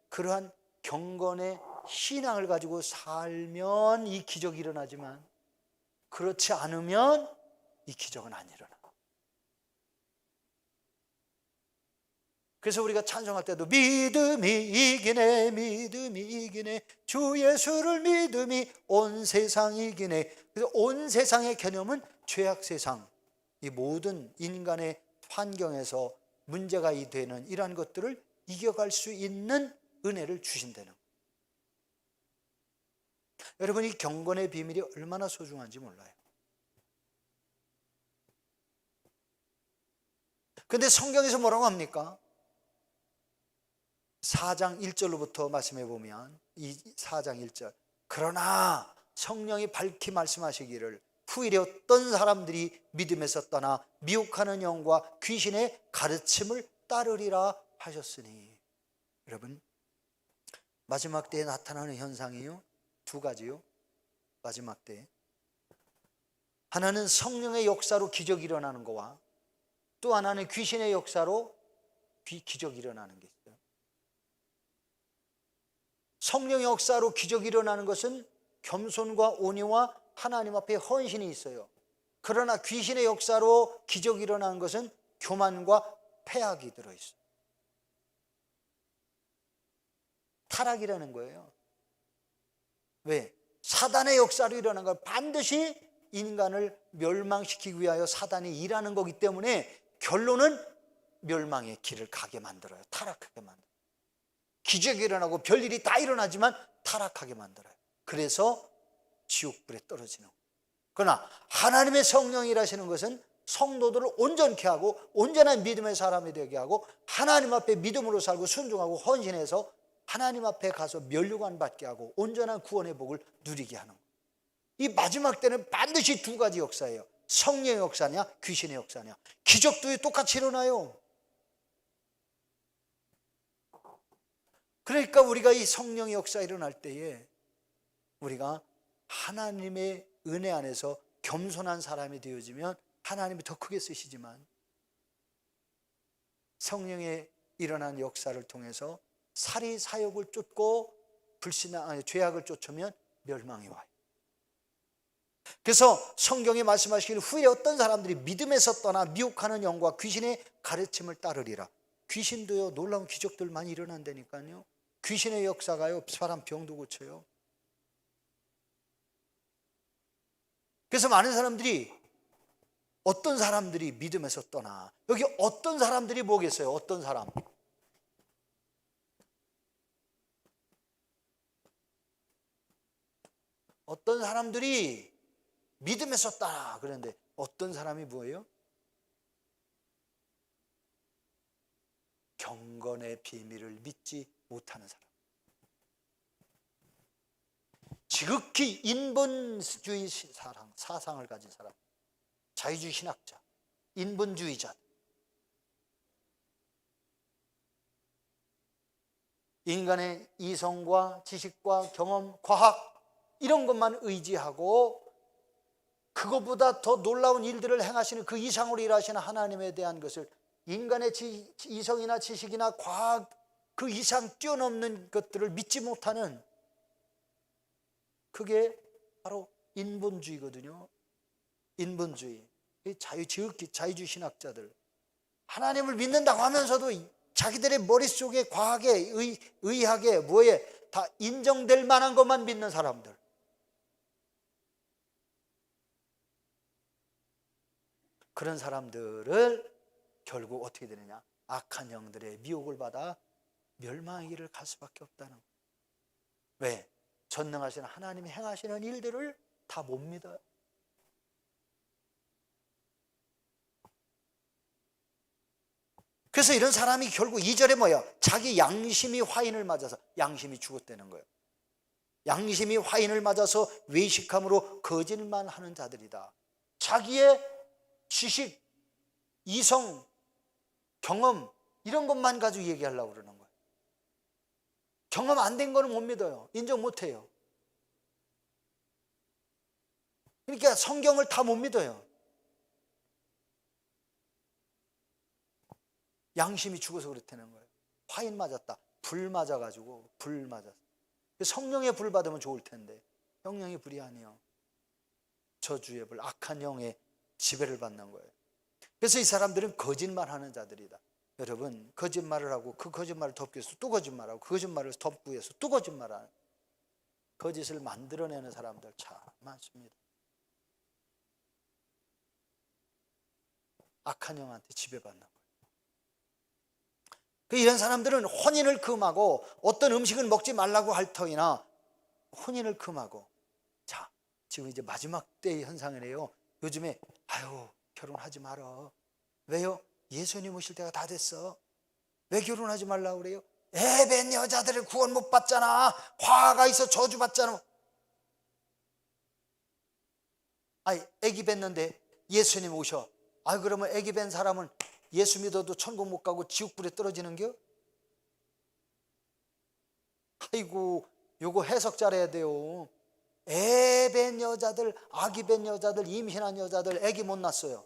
그러한 경건의 신앙을 가지고 살면 이 기적이 일어나지만 그렇지 않으면 이 기적은 안 일어나. 그래서 우리가 찬송할 때도 믿음이 이기네, 믿음이 이기네, 주 예수를 믿음이 온 세상 이기네. 그래서 온 세상의 개념은 죄악 세상, 이 모든 인간의 환경에서 문제가 되는 이러한 것들을 이겨갈 수 있는 은혜를 주신다는 거예요. 여러분, 이 경건의 비밀이 얼마나 소중한지 몰라요. 근데 성경에서 뭐라고 합니까? 4장 1절로부터 말씀해 보면, 이 4장 1절, 그러나 성령이 밝히 말씀하시기를 후일에 어떤 사람들이 믿음에서 떠나 미혹하는 영과 귀신의 가르침을 따르리라 하셨으니. 여러분, 마지막 때에 나타나는 현상이요, 두 가지요. 마지막 때에 하나는 성령의 역사로 기적이 일어나는 거와, 또 하나는 귀신의 역사로 기적이 일어나는 게 있어요. 성령의 역사로 기적이 일어나는 것은 겸손과 온유와 하나님 앞에 헌신이 있어요. 그러나 귀신의 역사로 기적이 일어나는 것은 교만과 패악이 들어있어요. 타락이라는 거예요. 왜? 사단의 역사로 일어나는 건 반드시 인간을 멸망시키기 위하여 사단이 일하는 거기 때문에 결론은 멸망의 길을 가게 만들어요. 타락하게 만들어요. 기적이 일어나고 별일이 다 일어나지만 타락하게 만들어요. 그래서 지옥불에 떨어지는 거예요. 그러나 하나님의 성령이 일하시는 것은 성도들을 온전케 하고 온전한 믿음의 사람이 되게 하고 하나님 앞에 믿음으로 살고 순종하고 헌신해서 하나님 앞에 가서 면류관 받게 하고 온전한 구원의 복을 누리게 하는 거예요. 이 마지막 때는 반드시 두 가지 역사예요. 성령의 역사냐 귀신의 역사냐. 기적도 똑같이 일어나요. 그러니까 우리가 이 성령의 역사 일어날 때에 우리가 하나님의 은혜 안에서 겸손한 사람이 되어지면 하나님이 더 크게 쓰시지만, 성령의 일어난 역사를 통해서 사리 사욕을 쫓고 죄악을 쫓으면 멸망이 와요. 그래서 성경이 말씀하시기를 후에 어떤 사람들이 믿음에서 떠나 미혹하는 영과 귀신의 가르침을 따르리라. 귀신도요, 놀라운 기적들 많이 일어난다니까요. 귀신의 역사가요, 사람 병도 고쳐요. 그래서 많은 사람들이, 어떤 사람들이 믿음에서 떠나, 여기 어떤 사람들이 뭐겠어요? 어떤 사람? 어떤 사람들이 믿음에서 떠나 그런데 어떤 사람이 뭐예요? 경건의 비밀을 믿지 못하는 사람, 지극히 인본주의 사상을 가진 사람, 자유주의 신학자, 인본주의자, 인간의 이성과 지식과 경험, 과학 이런 것만 의지하고 그것보다 더 놀라운 일들을 행하시는 그 이상으로 일하시는 하나님에 대한 것을, 인간의 이성이나 지식이나 과학 그 이상 뛰어넘는 것들을 믿지 못하는, 그게 바로 인본주의거든요. 인본주의, 지극히 자유주의 신학자들, 하나님을 믿는다고 하면서도 자기들의 머릿속에 과학에 의학에 뭐에 다 인정될 만한 것만 믿는 사람들. 그런 사람들을 결국 어떻게 되느냐, 악한 영들의 미혹을 받아 멸망의 길을 갈 수밖에 없다는 거예요. 왜? 전능하신 하나님이 행하시는 일들을 다 못 믿어요. 그래서 이런 사람이 결국 2절에 뭐야? 자기 양심이 화인을 맞아서 양심이 죽었다는 거예요. 양심이 화인을 맞아서 외식함으로 거짓만 하는 자들이다. 자기의 지식, 이성, 경험 이런 것만 가지고 얘기하려고 그러는 거예요. 경험 안 된 거는 못 믿어요. 인정 못 해요. 그러니까 성경을 다 못 믿어요. 양심이 죽어서 그렇다는 거예요. 화인 맞았다. 불 맞아가지고 불 맞았어. 성령의 불 받으면 좋을 텐데 성령의 불이 아니에요. 저주의 불, 악한 영의 지배를 받는 거예요. 그래서 이 사람들은 거짓말하는 자들이다. 여러분 거짓말을 하고 그 거짓말을 덮기 위해서 또 거짓말하고 그 거짓말을 덮기 위해서 또 거짓말하는 거짓을 만들어내는 사람들 참 많습니다. 악한 영한테 지배받는 거예요. 이런 사람들은 혼인을 금하고 어떤 음식을 먹지 말라고 할 터이나 혼인을 금하고, 자 지금 이제 마지막 때의 현상이래요. 요즘에 아유 결혼하지 마라. 왜요? 예수님 오실 때가 다 됐어. 왜 결혼하지 말라고 그래요? 애밴 여자들을 구원 못 받잖아. 화가 있어 저주받잖아. 아니 애기 뵀는데 예수님 오셔. 아 그러면 애기 뵌 사람은 예수 믿어도 천국 못 가고 지옥불에 떨어지는겨? 아이고 요거 해석 잘해야 돼요. 애 뵌 여자들, 아기 뵌 여자들, 임신한 여자들 애기 못 낳았어요.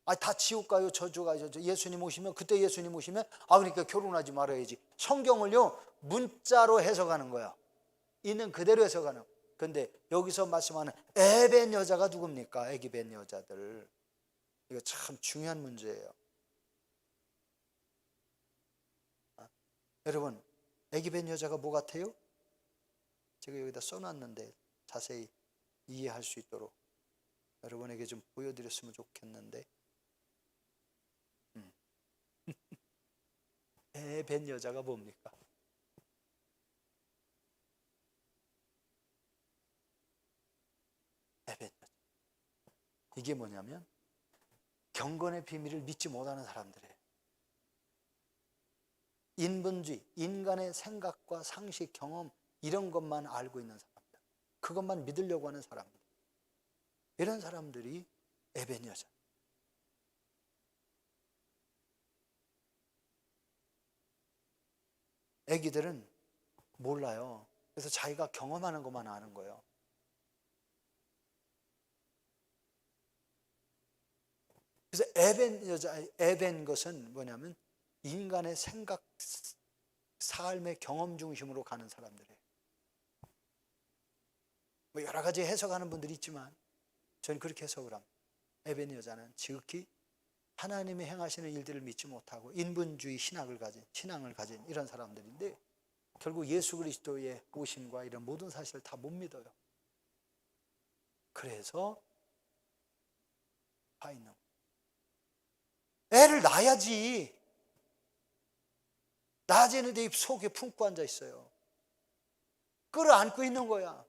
아, 다 지옥 가요, 저주 가요. 예수님 오시면, 그때 예수님 오시면, 아, 그러니까 결혼하지 말아야지. 성경을요, 문자로 해석하는 거야. 있는 그대로 해석하는. 근데 여기서 말씀하는 애 뵌 여자가 누굽니까? 애기 뵌 여자들. 이거 참 중요한 문제예요. 여러분, 애기 뵌 여자가 뭐 같아요? 제가 여기다 써놨는데 자세히 이해할 수 있도록 여러분에게 좀 보여드렸으면 좋겠는데, 애 뵌 여자가 뭡니까? 애 뵌 여자. 이게 뭐냐면 경건의 비밀을 믿지 못하는 사람들이에요. 인본주의, 인간의 생각과 상식, 경험 이런 것만 알고 있는 사람들, 그것만 믿으려고 하는 사람들, 이런 사람들이 애 뵌 여자. 애기들은 몰라요. 그래서 자기가 경험하는 것만 아는 거예요. 그래서 애 뵌 여자, 애 뵌 것은 뭐냐면 인간의 생각, 삶의 경험 중심으로 가는 사람들이에요. 뭐 여러 가지 해석하는 분들이 있지만 저는 그렇게 해석을 합니다. 애 뵌 여자는 지극히 하나님이 행하시는 일들을 믿지 못하고 인본주의 신앙을 가진 이런 사람들인데, 결국 예수 그리스도의 오심과 이런 모든 사실을 다 못 믿어요. 그래서 화 있는 거예요. 애를 낳아야지. 낮에는데 입 속에 품고 앉아 있어요. 끌어안고 있는 거야.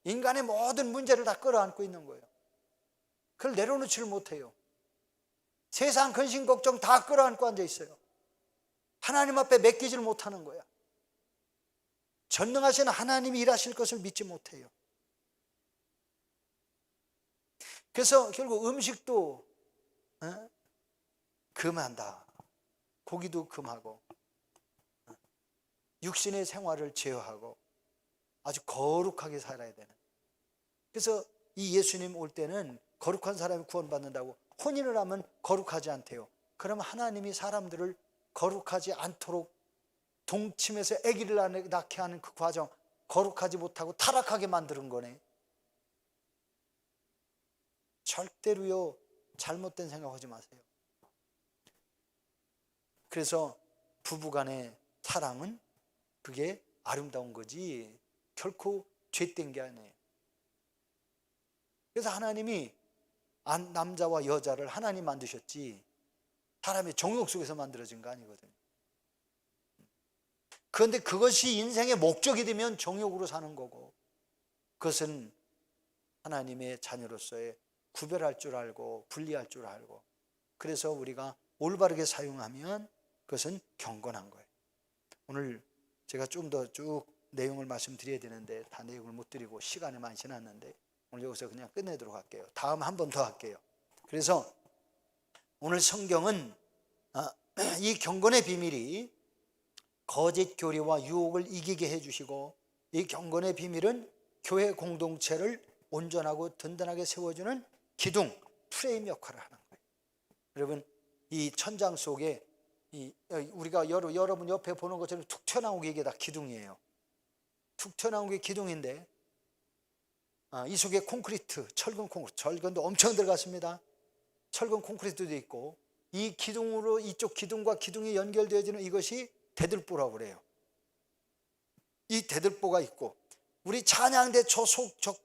인간의 모든 문제를 다 끌어안고 있는 거예요. 그걸 내려놓지를 못해요. 세상 근심 걱정 다 끌어안고 앉아 있어요. 하나님 앞에 맡기지를 못하는 거야. 전능하신 하나님이 일하실 것을 믿지 못해요. 그래서 결국 음식도 금한다. 고기도 금하고 육신의 생활을 제어하고 아주 거룩하게 살아야 되는. 그래서 이 예수님 올 때는 거룩한 사람이 구원받는다고, 혼인을 하면 거룩하지 않대요. 그러면 하나님이 사람들을 거룩하지 않도록 동침해서 아기를 낳게 하는 그 과정, 거룩하지 못하고 타락하게 만드는 거네. 절대로요 잘못된 생각하지 마세요. 그래서 부부간의 사랑은 그게 아름다운 거지 결코 죄된 게 아니에요. 그래서 하나님이 남자와 여자를 하나님 만드셨지 사람의 정욕 속에서 만들어진 거 아니거든요. 그런데 그것이 인생의 목적이 되면 정욕으로 사는 거고, 그것은 하나님의 자녀로서의 구별할 줄 알고 분리할 줄 알고, 그래서 우리가 올바르게 사용하면 그것은 경건한 거예요. 오늘 제가 좀 더 쭉 내용을 말씀드려야 되는데 다 내용을 못 드리고 시간이 많이 지났는데 오늘 여기서 그냥 끝내도록 할게요. 다음 한 번 더 할게요. 그래서 오늘 성경은 이 경건의 비밀이 거짓 교리와 유혹을 이기게 해주시고, 이 경건의 비밀은 교회 공동체를 온전하고 든든하게 세워주는 기둥, 프레임 역할을 하는 거예요. 여러분, 이 천장 속에 우리가 여러분 옆에 보는 것처럼 툭 튀어나온 게 이게 다 기둥이에요. 툭 튀어나온 게 기둥인데, 이 속에 콘크리트, 철근도 엄청 들어갔습니다. 철근 콘크리트도 있고, 이 기둥으로 이쪽 기둥과 기둥이 연결되어지는 이것이 대들보라고 그래요. 이 대들보가 있고 우리 찬양대 저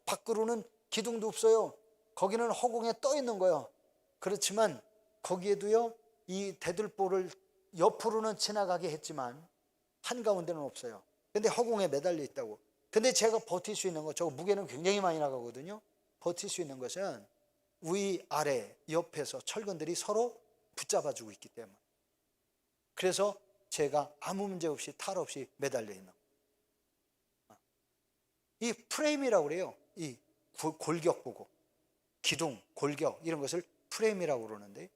밖으로는 기둥도 없어요. 거기는 허공에 떠 있는 거예요. 그렇지만 거기에도요 이 대들보를 옆으로는 지나가게 했지만 한가운데는 없어요. 근데 허공에 매달려 있다고. 근데 제가 버틸 수 있는 거, 저 무게는 굉장히 많이 나가거든요. 버틸 수 있는 것은 위, 아래, 옆에서 철근들이 서로 붙잡아주고 있기 때문에. 그래서 제가 아무 문제 없이 탈 없이 매달려 있는 거예요. 이 프레임이라고 그래요. 이 골격 보고 기둥, 골격 이런 것을 프레임이라고 그러는데,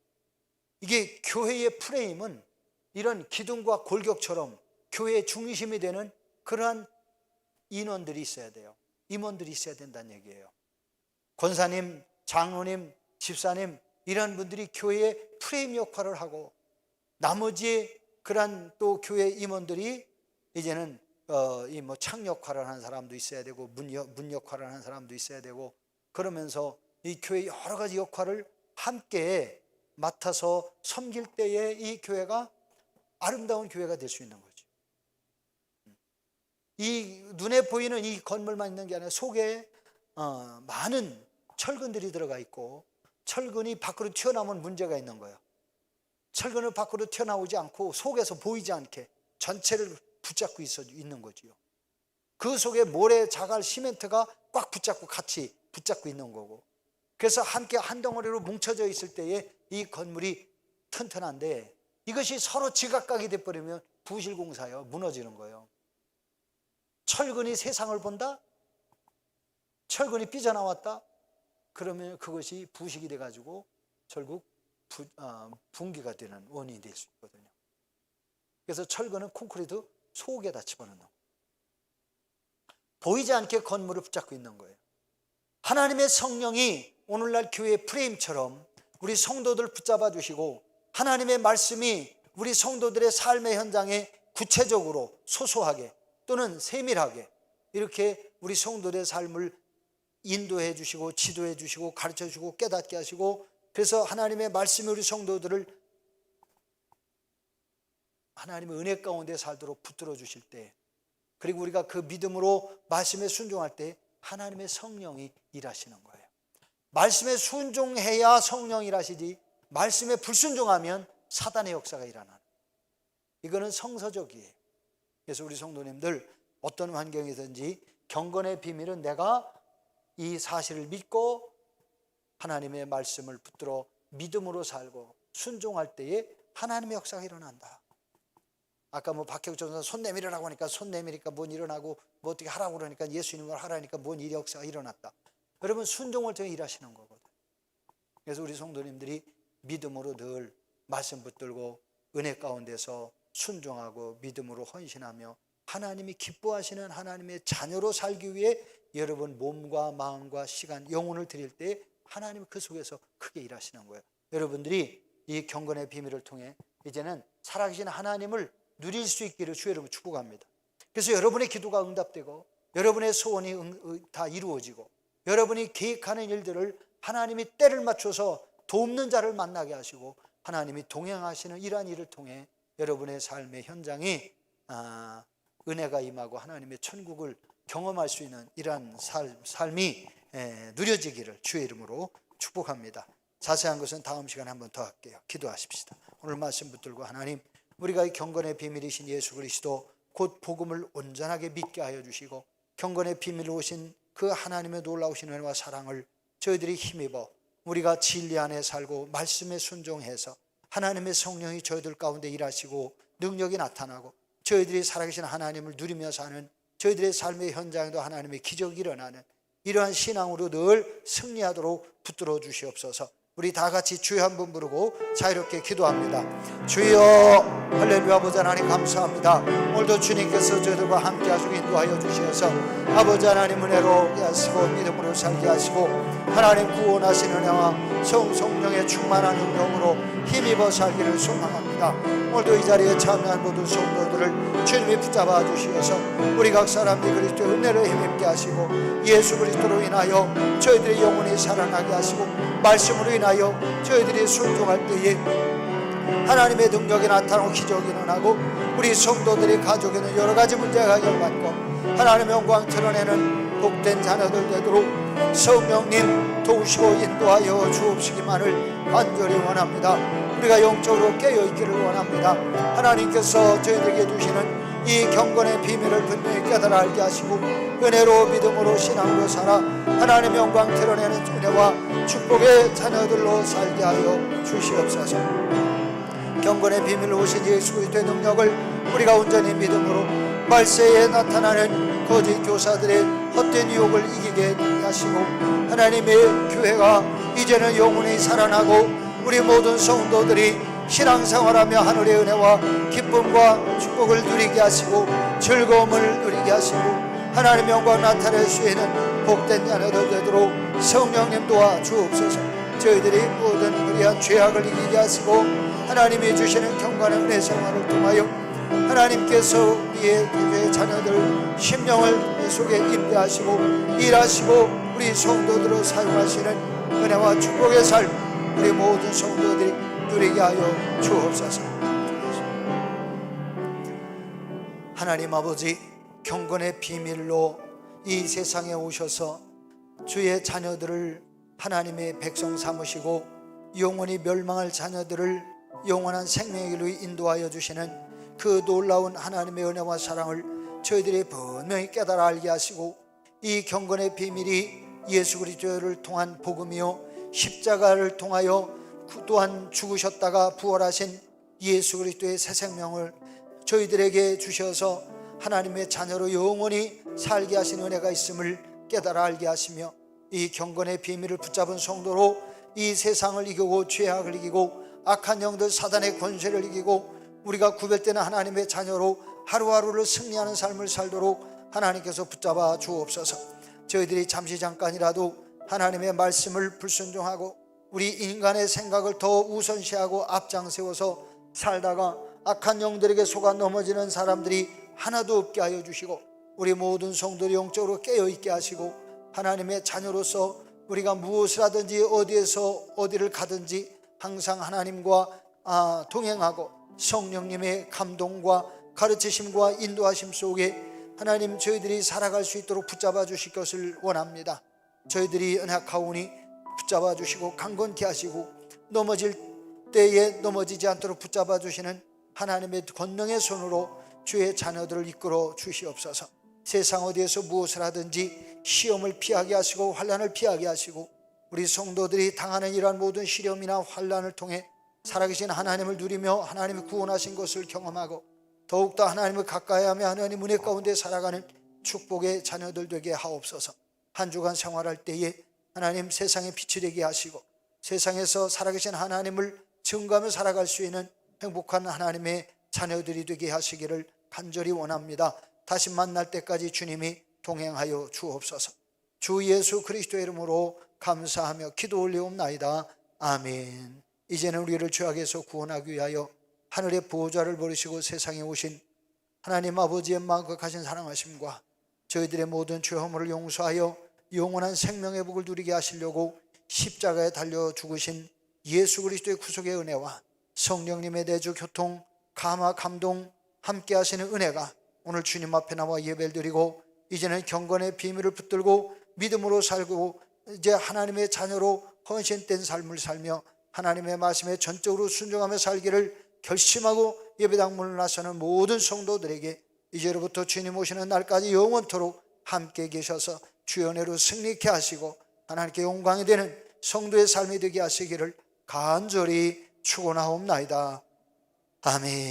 이게 교회의 프레임은 이런 기둥과 골격처럼 교회의 중심이 되는 그러한 인원들이 있어야 돼요. 임원들이 있어야 된다는 얘기예요. 권사님, 장로님, 집사님 이런 분들이 교회의 프레임 역할을 하고, 나머지 그러한 또 교회 임원들이 이제는 이 뭐 창 역할을 하는 사람도 있어야 되고 문 역할을 하는 사람도 있어야 되고, 그러면서 이 교회 여러 가지 역할을 함께 맡아서 섬길 때에 이 교회가 아름다운 교회가 될 수 있는 거죠. 이 눈에 보이는 이 건물만 있는 게 아니라 속에 많은 철근들이 들어가 있고, 철근이 밖으로 튀어나오면 문제가 있는 거예요. 철근을 밖으로 튀어나오지 않고 속에서 보이지 않게 전체를 붙잡고 있는 거지요. 그 속에 모래, 자갈, 시멘트가 꽉 붙잡고 같이 붙잡고 있는 거고, 그래서 함께 한 덩어리로 뭉쳐져 있을 때에 이 건물이 튼튼한데, 이것이 서로 지각각이 돼버리면 부실공사예요. 무너지는 거예요. 철근이 세상을 본다? 철근이 삐져나왔다? 그러면 그것이 부식이 돼가지고 결국 붕괴가 되는 원인이 될 수 있거든요. 그래서 철근은 콘크리트 속에다 집어넣는 거예요. 보이지 않게 건물을 붙잡고 있는 거예요. 하나님의 성령이 오늘날 교회의 프레임처럼 우리 성도들 붙잡아 주시고, 하나님의 말씀이 우리 성도들의 삶의 현장에 구체적으로 소소하게 또는 세밀하게 이렇게 우리 성도들의 삶을 인도해 주시고 지도해 주시고 가르쳐 주시고 깨닫게 하시고, 그래서 하나님의 말씀이 우리 성도들을 하나님의 은혜 가운데 살도록 붙들어 주실 때, 그리고 우리가 그 믿음으로 말씀에 순종할 때 하나님의 성령이 일하시는 거예요. 말씀에 순종해야 성령이 일하시지, 말씀에 불순종하면 사단의 역사가 일어나는, 이거는 성서적이에요. 그래서 우리 성도님들 어떤 환경이든지 경건의 비밀은 내가 이 사실을 믿고 하나님의 말씀을 붙들어 믿음으로 살고 순종할 때에 하나님의 역사가 일어난다. 아까 뭐 박혁 전사 손 내밀으라고 하니까 손 내밀으니까 뭔 일어나고, 뭐 어떻게 하라고 그러니까 예수님을 하라니까 뭔 일이 역사가 일어났다. 여러분, 순종을 통해 일하시는 거거든. 그래서 우리 성도님들이 믿음으로 늘 말씀 붙들고 은혜 가운데서 순종하고 믿음으로 헌신하며 하나님이 기뻐하시는 하나님의 자녀로 살기 위해 여러분 몸과 마음과 시간, 영혼을 드릴 때 하나님은 그 속에서 크게 일하시는 거예요. 여러분들이 이 경건의 비밀을 통해 이제는 살아계신 하나님을 누릴 수 있기를 주의 이름으로 축복합니다. 그래서 여러분의 기도가 응답되고 여러분의 소원이 다 이루어지고 여러분이 계획하는 일들을 하나님이 때를 맞춰서 돕는 자를 만나게 하시고 하나님이 동행하시는 이러한 일을 통해 여러분의 삶의 현장이 은혜가 임하고 하나님의 천국을 경험할 수 있는 이러한 삶이 누려지기를 주의 이름으로 축복합니다. 자세한 것은 다음 시간에 한 번 더 할게요. 기도하십시다. 오늘 말씀 붙들고 하나님, 우리가 이 경건의 비밀이신 예수 그리스도 곧 복음을 온전하게 믿게 하여 주시고 경건의 비밀로 오신 그 하나님의 놀라우신 은혜와 사랑을 저희들이 힘입어 우리가 진리 안에 살고 말씀에 순종해서 하나님의 성령이 저희들 가운데 일하시고 능력이 나타나고 저희들이 살아계신 하나님을 누리며 사는 저희들의 삶의 현장에도 하나님의 기적이 일어나는 이러한 신앙으로 늘 승리하도록 붙들어 주시옵소서. 우리 다 같이 주여 한 번 부르고 자유롭게 기도합니다. 주여, 할렐루야. 아버지 하나님 감사합니다. 오늘도 주님께서 저희들과 함께 하시고 인도하여 주시어서 아버지 하나님 은혜로 하시고 믿음으로 살게 하시고 하나님 구원하시는 은혜와 성령의 충만한 능력으로 힘입어 살기를 소망합니다. 오늘도 이 자리에 참여한 모든 성도들을 주님이 붙잡아 주시어서 우리 각 사람이 그리스도의 은혜를 힘입게 하시고 예수 그리스도로 인하여 저희들의 영혼이 살아나게 하시고 말씀으로 인하여 저희들이 순종할 때에 하나님의 능력이 나타나고 기적이 일어나고 우리 성도들이 가족에 있는 여러 가지 문제가 해결받고 하나님의 영광 드러내는 복된 자녀들 되도록 성령님 도우시고 인도하여 주옵시기만을 간절히 원합니다. 우리가 영적으로 깨어있기를 원합니다. 하나님께서 저희들에게 주시는 이 경건의 비밀을 분명히 깨달아 알게 하시고 은혜로 믿음으로 신앙으로 살아 하나님의 영광 드러내는 은혜와 축복의 자녀들로 살게 하여 주시옵소서. 경건의 비밀로 오신 예수 그리스도의 능력을 우리가 온전히 믿음으로 말세에 나타나는 거짓 교사들의 헛된 유혹을 이기게 하시고 하나님의 교회가 이제는 영원히 살아나고 우리 모든 성도들이 신앙생활하며 하늘의 은혜와 기쁨과 축복을 누리게 하시고 즐거움을 누리게 하시고 하나님의 영광 나타낼 수 있는 복된 자녀들 되도록 성령님 도와 주옵소서. 저희들이 모든 불의한 죄악을 이기게 하시고 하나님이 주시는 경건의 은혜 생활을 통하여 하나님께서 우리의 교회의 자녀들 심령을 속에 임대하시고 일하시고 우리 성도들을 사용하시는 은혜와 축복의 삶 우리 모든 성도들이 누리게 하여 주옵소서. 하나님 아버지, 경건의 비밀로 이 세상에 오셔서 주의 자녀들을 하나님의 백성 삼으시고 영원히 멸망할 자녀들을 영원한 생명의 길로 인도하여 주시는 그 놀라운 하나님의 은혜와 사랑을 저희들이 분명히 깨달아 알게 하시고 이 경건의 비밀이 예수 그리스도를 통한 복음이요 십자가를 통하여 또한 죽으셨다가 부활하신 예수 그리스도의 새 생명을 저희들에게 주셔서 하나님의 자녀로 영원히 살게 하신 은혜가 있음을 깨달아 알게 하시며 이 경건의 비밀을 붙잡은 성도로 이 세상을 이기고 죄악을 이기고 악한 영들 사단의 권세를 이기고 우리가 구별되는 하나님의 자녀로 하루하루를 승리하는 삶을 살도록 하나님께서 붙잡아 주옵소서. 저희들이 잠시 잠깐이라도 하나님의 말씀을 불순종하고 우리 인간의 생각을 더 우선시하고 앞장세워서 살다가 악한 영들에게 속아 넘어지는 사람들이 하나도 없게 하여 주시고 우리 모든 성도들이 영적으로 깨어있게 하시고 하나님의 자녀로서 우리가 무엇을 하든지 어디에서 어디를 가든지 항상 하나님과 동행하고 성령님의 감동과 가르치심과 인도하심 속에 하나님 저희들이 살아갈 수 있도록 붙잡아 주실 것을 원합니다. 저희들이 연약하오니 붙잡아 주시고 강건케 하시고 넘어질 때에 넘어지지 않도록 붙잡아 주시는 하나님의 권능의 손으로 주의 자녀들을 이끌어 주시옵소서. 세상 어디에서 무엇을 하든지 시험을 피하게 하시고 환난을 피하게 하시고 우리 성도들이 당하는 이러한 모든 시련이나 환난을 통해 살아계신 하나님을 누리며 하나님이 구원하신 것을 경험하고 더욱더 하나님을 가까이하며 하나님 은혜 가운데 살아가는 축복의 자녀들 되게 하옵소서. 한 주간 생활할 때에 하나님 세상에 빛이 되게 하시고 세상에서 살아계신 하나님을 증거하며 살아갈 수 있는 행복한 하나님의 자녀들이 되게 하시기를 간절히 원합니다. 다시 만날 때까지 주님이 동행하여 주옵소서. 주 예수 그리스도의 이름으로 감사하며 기도 올리옵나이다. 아멘. 이제는 우리를 죄악에서 구원하기 위하여 하늘의 보호자를 버리시고 세상에 오신 하나님 아버지의 만극하신 사랑하심과 저희들의 모든 죄 허물을 용서하여 영원한 생명의 복을 누리게 하시려고 십자가에 달려 죽으신 예수 그리스도의 구속의 은혜와 성령님의 내주 교통 감화 감동 함께 하시는 은혜가 오늘 주님 앞에 나와 예배를 드리고 이제는 경건의 비밀을 붙들고 믿음으로 살고 이제 하나님의 자녀로 헌신된 삶을 살며 하나님의 말씀에 전적으로 순종하며 살기를 결심하고 예배당 문을 나서는 모든 성도들에게 이제로부터 주님 오시는 날까지 영원토록 함께 계셔서 주의 은혜로 승리케 하시고 하나님께 영광이 되는 성도의 삶이 되게 하시기를 간절히 축원하옵나이다. 아멘.